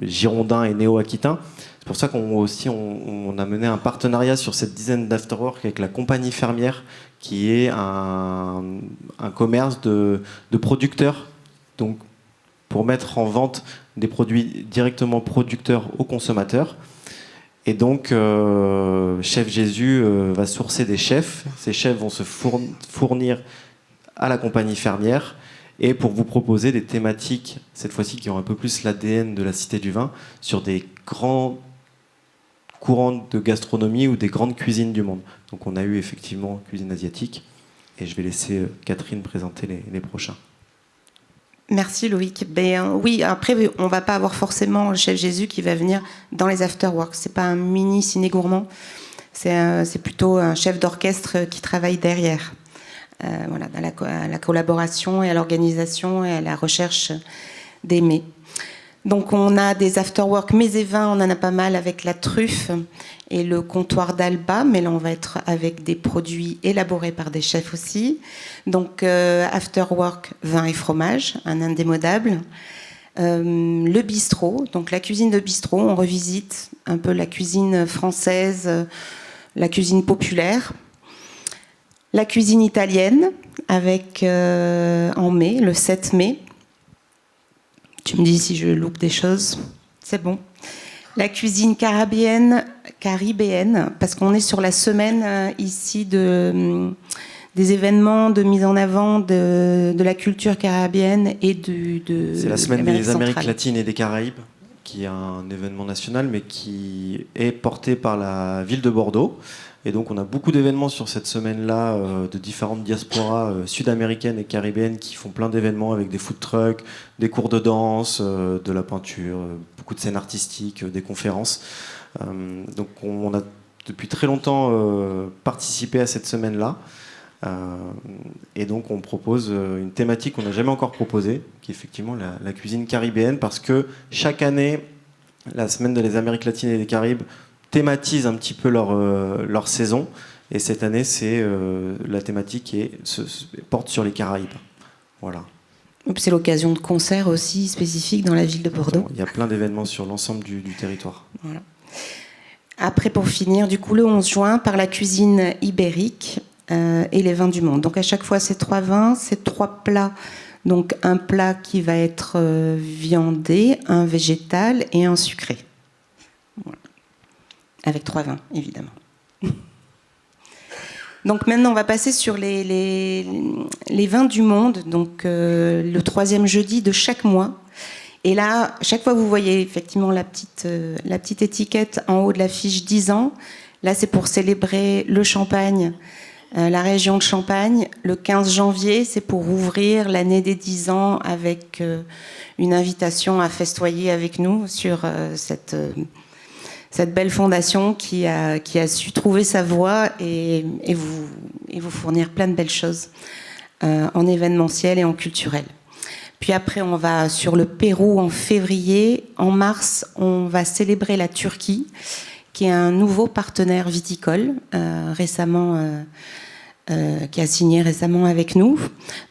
girondins et néo-aquitains. C'est pour ça qu'on a mené un partenariat sur cette dizaine d'afterwork avec la compagnie fermière, qui est un commerce de producteurs, donc pour mettre en vente des produits directement producteurs aux consommateurs. Et donc, Chef Jésus va sourcer des chefs. Ces chefs vont se fournir à la compagnie fermière, et pour vous proposer des thématiques, cette fois-ci qui ont un peu plus l'ADN de la Cité du Vin, sur des grands courants de gastronomie ou des grandes cuisines du monde. Donc on a eu effectivement cuisine asiatique, et je vais laisser Catherine présenter les prochains. Merci Loïc. Oui, après on va pas avoir forcément le Chef Jésus qui va venir dans les afterworks. C'est pas un mini ciné gourmand. C'est plutôt un chef d'orchestre qui travaille derrière. Voilà, à la collaboration et à l'organisation et à la recherche des mets. Donc on a des afterwork mets et vins, on en a pas mal avec la truffe et le comptoir d'Alba, mais là on va être avec des produits élaborés par des chefs aussi. Donc afterwork vin et fromage, un indémodable. Le bistrot, donc la cuisine de bistrot, on revisite un peu la cuisine française, la cuisine populaire. La cuisine italienne, avec en mai, le 7 mai. Tu me dis si je loupe des choses, c'est bon. La cuisine caribéenne, parce qu'on est sur la semaine ici des événements de mise en avant de la culture caribéenne et C'est la semaine des centrale. Amériques latines et des Caraïbes, qui est un événement national, mais qui est porté par la ville de Bordeaux. Et donc on a beaucoup d'événements sur cette semaine-là, de différentes diasporas sud-américaines et caribéennes qui font plein d'événements avec des food trucks, des cours de danse, de la peinture, beaucoup de scènes artistiques, des conférences. Donc on a depuis très longtemps participé à cette semaine-là. Et donc on propose une thématique qu'on n'a jamais encore proposée, qui est effectivement la cuisine caribéenne, parce que chaque année, la semaine des Amériques latines et des Caraïbes thématise un petit peu leur saison. Et cette année, la thématique porte sur les Caraïbes. Voilà. C'est l'occasion de concerts aussi spécifiques dans la ville de Bordeaux. Il y a plein d'événements sur l'ensemble du territoire. Voilà. Après, pour finir, du coup, le 11 juin, par la cuisine ibérique et les vins du monde. Donc à chaque fois, c'est 3 vins, c'est 3 plats. Donc un plat qui va être viandé, un végétal et un sucré. Voilà. Avec 3 vins, évidemment. Donc maintenant, on va passer sur les vins du monde, donc le 3e jeudi de chaque mois. Et là, chaque fois, vous voyez effectivement la petite étiquette en haut de la fiche 10 ans. Là, c'est pour célébrer le Champagne, la région de Champagne. Le 15 janvier, c'est pour ouvrir l'année des 10 ans avec une invitation à festoyer avec nous sur cette belle fondation qui a su trouver sa voie et vous fournir plein de belles choses en événementiel et en culturel. Puis après, on va sur le Pérou en février. En mars, on va célébrer la Turquie, qui est un nouveau partenaire viticole qui a signé récemment avec nous.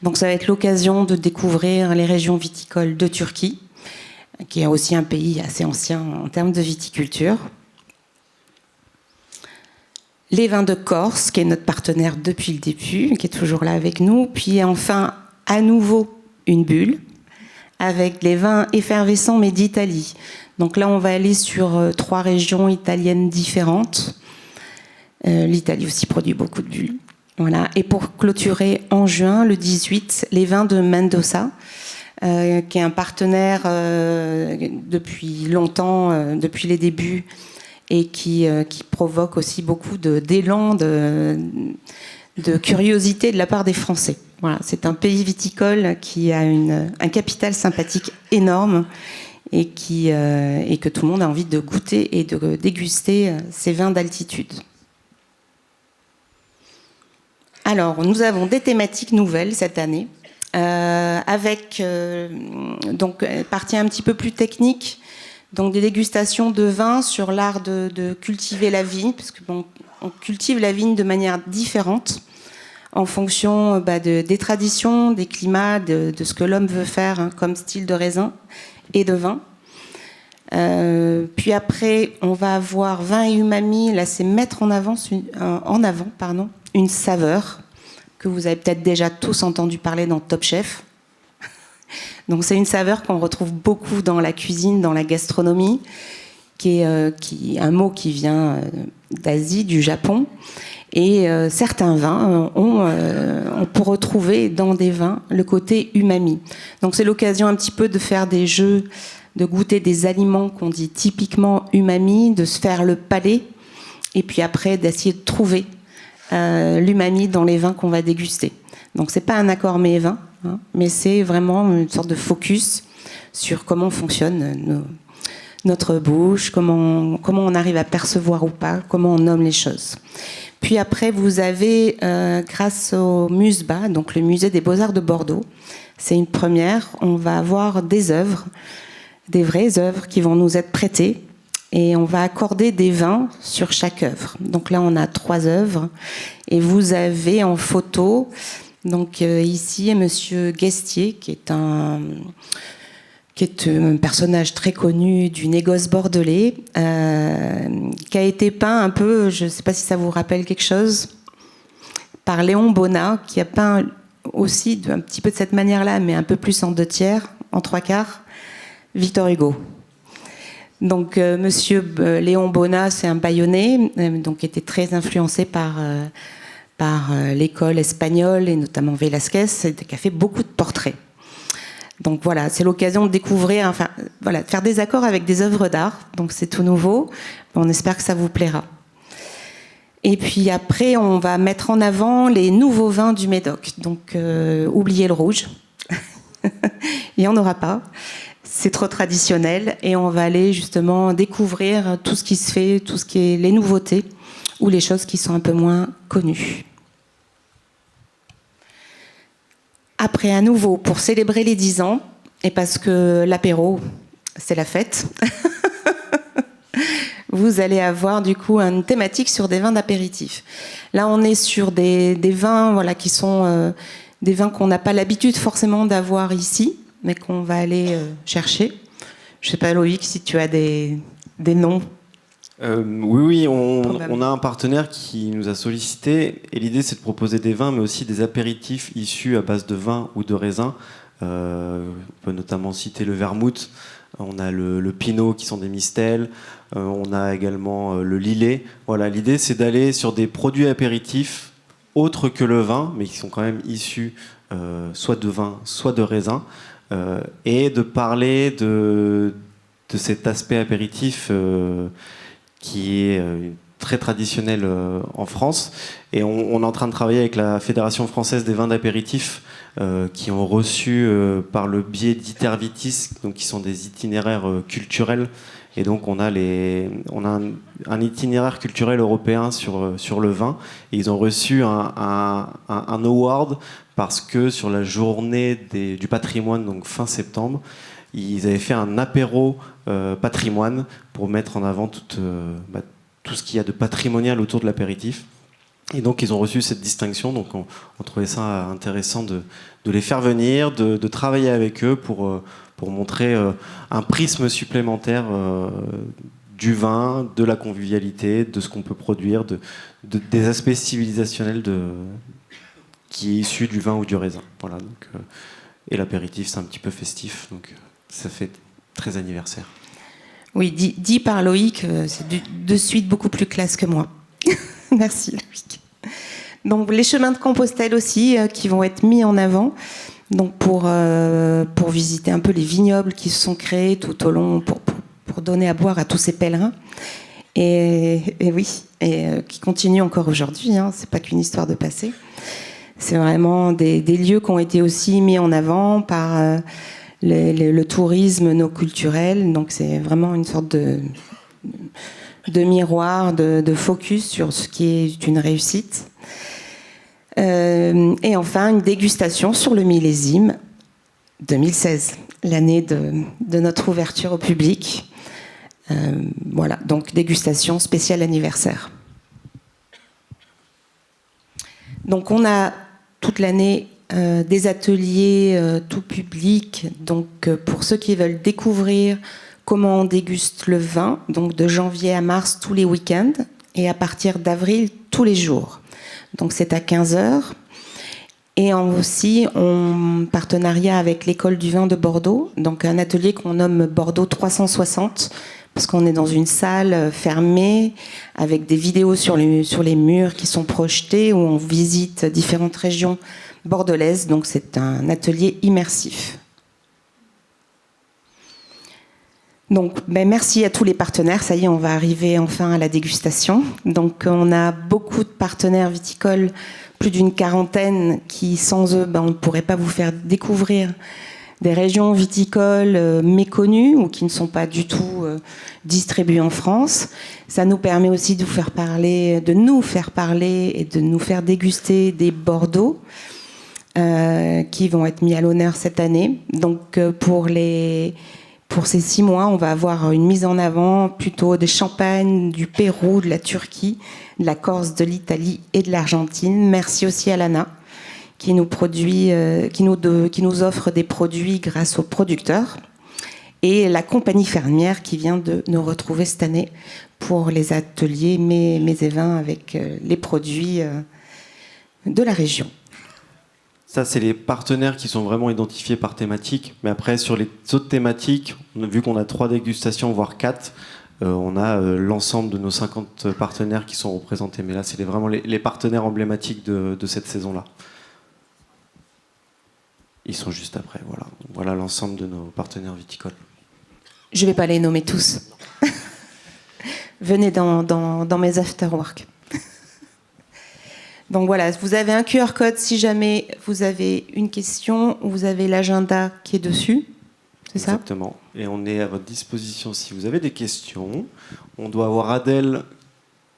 Donc ça va être l'occasion de découvrir les régions viticoles de Turquie, qui est aussi un pays assez ancien en termes de viticulture. Les vins de Corse, qui est notre partenaire depuis le début, qui est toujours là avec nous. Puis enfin, à nouveau, une bulle, avec les vins effervescents, mais d'Italie. Donc là, on va aller sur 3 régions italiennes différentes. L'Italie aussi produit beaucoup de bulles. Voilà. Et pour clôturer en juin, le 18, les vins de Mendoza, qui est un partenaire depuis longtemps, depuis les débuts, et qui provoque aussi beaucoup d'élan, de curiosité de la part des Français. Voilà, c'est un pays viticole qui a un capital sympathique énorme et que tout le monde a envie de goûter et de déguster ces vins d'altitude. Alors, nous avons des thématiques nouvelles cette année, avec donc partie un petit peu plus technique, donc des dégustations de vins sur l'art de cultiver la vigne, parce que on cultive la vigne de manière différente en fonction des traditions, des climats, de ce que l'homme veut faire comme style de raisin et de vin. Puis après, on va avoir vin et umami. Là, c'est mettre en avant une saveur que vous avez peut-être déjà tous entendu parler dans Top Chef. Donc c'est une saveur qu'on retrouve beaucoup dans la cuisine, dans la gastronomie, qui est un mot qui vient d'Asie, du Japon. Et certains vins, on peut retrouver dans des vins le côté umami. Donc c'est l'occasion un petit peu de faire des jeux, de goûter des aliments qu'on dit typiquement umami, de se faire le palais, et puis après d'essayer de trouver l'umami dans les vins qu'on va déguster. Donc c'est pas un accord mets-vin, mais c'est vraiment une sorte de focus sur comment fonctionne notre bouche, comment on arrive à percevoir ou pas, comment on nomme les choses. Puis après, vous avez, grâce au MUSBA, donc le Musée des Beaux-Arts de Bordeaux, c'est une première, on va avoir des œuvres, des vraies œuvres qui vont nous être prêtées, et on va accorder des vins sur chaque œuvre. Donc là, on a 3 œuvres, et vous avez en photo, donc ici, Monsieur Guestier, qui est un qui est un personnage très connu du négoce bordelais, qui a été peint un peu, je ne sais pas si ça vous rappelle quelque chose, par Léon Bonnat, qui a peint aussi un petit peu de cette manière-là, mais un peu plus en 2/3, en 3/4, Victor Hugo. Donc, monsieur Léon Bonnat, c'est un Bayonnais, donc était très influencé par l'école espagnole, et notamment Velázquez, qui a fait beaucoup de portraits. Donc voilà, c'est l'occasion de découvrir, enfin, voilà, de faire des accords avec des œuvres d'art. Donc c'est tout nouveau. On espère que ça vous plaira. Et puis après, on va mettre en avant les nouveaux vins du Médoc. Donc oubliez le rouge. Il n'y en aura pas. C'est trop traditionnel. Et on va aller justement découvrir tout ce qui se fait, tout ce qui est les nouveautés ou les choses qui sont un peu moins connues. Après, à nouveau, pour célébrer les 10 ans, et parce que l'apéro, c'est la fête, vous allez avoir du coup une thématique sur des vins d'apéritif. Là, on est sur des vins, voilà, qui sont des vins qu'on n'a pas l'habitude forcément d'avoir ici, mais qu'on va aller chercher. Je ne sais pas, Loïc, si tu as des noms. Oui, on a un partenaire qui nous a sollicité, et l'idée c'est de proposer des vins, mais aussi des apéritifs issus à base de vin ou de raisin. On peut notamment citer le vermouth, on a le pinot qui sont des mistels, on a également le lillet. Voilà, l'idée c'est d'aller sur des produits apéritifs autres que le vin, mais qui sont quand même issus soit de vin, soit de raisin, et de parler de cet aspect apéritif qui est très traditionnel en France. Et on est en train de travailler avec la Fédération française des vins d'apéritif, qui ont reçu par le biais d'Itervitis, donc qui sont des itinéraires culturels. Et donc on a un itinéraire culturel européen sur le vin. Et ils ont reçu un award parce que sur la journée du patrimoine, donc fin septembre, ils avaient fait un apéro patrimoine pour mettre en avant tout ce qu'il y a de patrimonial autour de l'apéritif. Et donc ils ont reçu cette distinction, donc on trouvait ça intéressant de les faire venir, de travailler avec eux pour montrer un prisme supplémentaire du vin, de la convivialité, de ce qu'on peut produire, des aspects civilisationnels qui est issu du vin ou du raisin. Voilà, donc, et l'apéritif c'est un petit peu festif, donc ça fait très anniversaire. Oui, dit par Loïc, c'est de suite beaucoup plus classe que moi. Merci Loïc. Donc les chemins de Compostelle aussi qui vont être mis en avant, donc pour visiter un peu les vignobles qui se sont créés tout au long, pour donner à boire à tous ces pèlerins. Et oui, qui continuent encore aujourd'hui, hein, c'est pas qu'une histoire de passé. C'est vraiment des lieux qui ont été aussi mis en avant par le tourisme no culturel, donc c'est vraiment une sorte de miroir, de focus sur ce qui est une réussite. Et enfin, une dégustation sur le millésime 2016, l'année de notre ouverture au public. Voilà, donc dégustation spéciale anniversaire. Donc on a toute l'année des ateliers tout public, donc pour ceux qui veulent découvrir comment on déguste le vin, donc de janvier à mars tous les week-ends et à partir d'avril tous les jours. Donc c'est à 15h. Et aussi en partenariat avec l'école du vin de Bordeaux, donc un atelier qu'on nomme Bordeaux 360, parce qu'on est dans une salle fermée avec des vidéos sur les murs qui sont projetées, où on visite différentes régions bordelaises, donc c'est un atelier immersif. Donc, merci à tous les partenaires. Ça y est, on va arriver enfin à la dégustation. Donc, on a beaucoup de partenaires viticoles, plus d'une 40aine, qui, sans eux, on ne pourrait pas vous faire découvrir des régions viticoles méconnues ou qui ne sont pas du tout distribuées en France. Ça nous permet aussi de nous faire parler et de nous faire déguster des Bordeaux qui vont être mis à l'honneur cette année. Donc, pour ces 6 mois, on va avoir une mise en avant plutôt des champagnes du Pérou, de la Turquie, de la Corse, de l'Italie et de l'Argentine. Merci aussi à l'ANA qui nous offre des produits grâce aux producteurs. et la compagnie fermière qui vient de nous retrouver cette année pour les ateliers Mets et Vins avec les produits de la région. Ça, c'est les partenaires qui sont vraiment identifiés par thématique. Mais après, sur les autres thématiques, vu qu'on a 3 dégustations, voire 4, on a l'ensemble de nos 50 partenaires qui sont représentés. Mais là, c'est vraiment les partenaires emblématiques de cette saison-là. Ils sont juste après, voilà. Voilà l'ensemble de nos partenaires viticoles. Je ne vais pas les nommer tous. Venez dans mes afterwork. Donc voilà, vous avez un QR code si jamais vous avez une question, vous avez l'agenda qui est dessus, c'est ça ? Exactement. Et on est à votre disposition si vous avez des questions. On doit avoir Adèle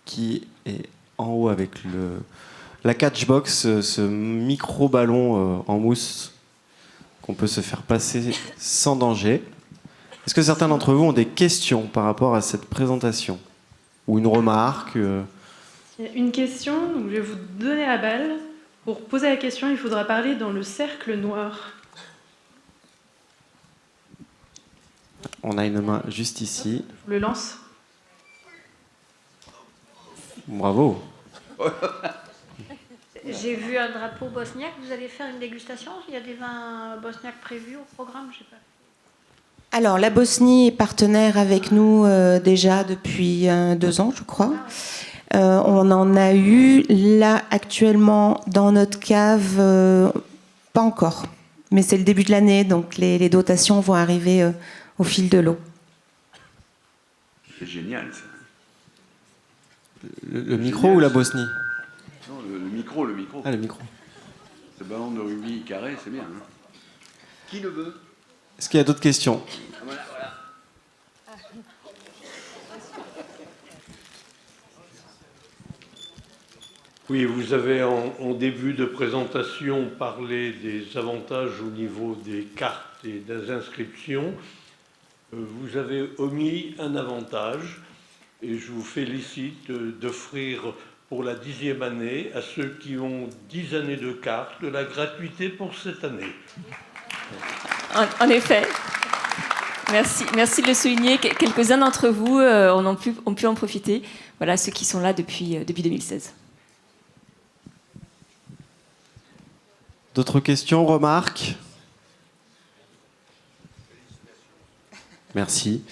qui est en haut avec la catchbox, ce micro-ballon en mousse qu'on peut se faire passer sans danger. Est-ce que certains d'entre vous ont des questions par rapport à cette présentation ? Ou une remarque Une question, donc je vais vous donner la balle. Pour poser la question, il faudra parler dans le cercle noir. On a une main juste ici. Je le lance. Bravo. J'ai vu un drapeau bosniaque. Vous allez faire une dégustation ? Il y a des vins bosniaques prévus au programme ? Je sais pas. Alors, la Bosnie est partenaire avec nous déjà depuis 2 ans, je crois. On en a eu là actuellement dans notre cave, pas encore. Mais c'est le début de l'année, donc les dotations vont arriver au fil de l'eau. C'est génial, ça. Le micro ou la Bosnie ? Non, le micro. Ah, le micro. Ce ballon de rugby carré, c'est bien. Hein. Qui le veut ? Est-ce qu'il y a d'autres questions ? Voilà. Oui, vous avez en début de présentation parlé des avantages au niveau des cartes et des inscriptions. Vous avez omis un avantage et je vous félicite d'offrir pour la 10e année à ceux qui ont 10 années de carte de la gratuité pour cette année. En effet. Merci de le souligner. Quelques-uns d'entre vous ont pu en profiter. Voilà, ceux qui sont là depuis 2016. D'autres questions, remarques ? Merci.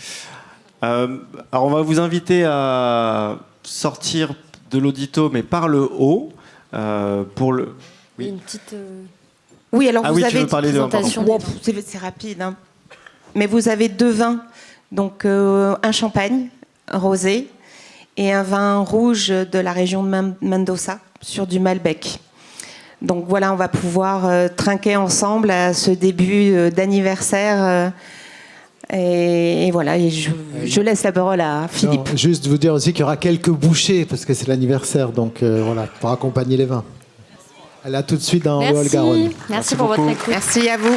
Alors, on va vous inviter à sortir de l'audito, mais par le haut, pour le... Oui. Une petite... Oui, alors vous tu avez veux parler de... présentation. Wow, c'est rapide, hein. Mais vous avez 2 vins, donc un champagne rosé et un vin rouge de la région de Mendoza sur du Malbec. Donc voilà, on va pouvoir trinquer ensemble à ce début d'anniversaire. Et voilà, et je laisse la parole à Philippe. Non, juste vous dire aussi qu'il y aura quelques bouchées parce que c'est l'anniversaire, donc voilà, pour accompagner les vins. Elle a tout de suite dans le Haut-Garonne. Merci pour votre écoute. Merci à vous.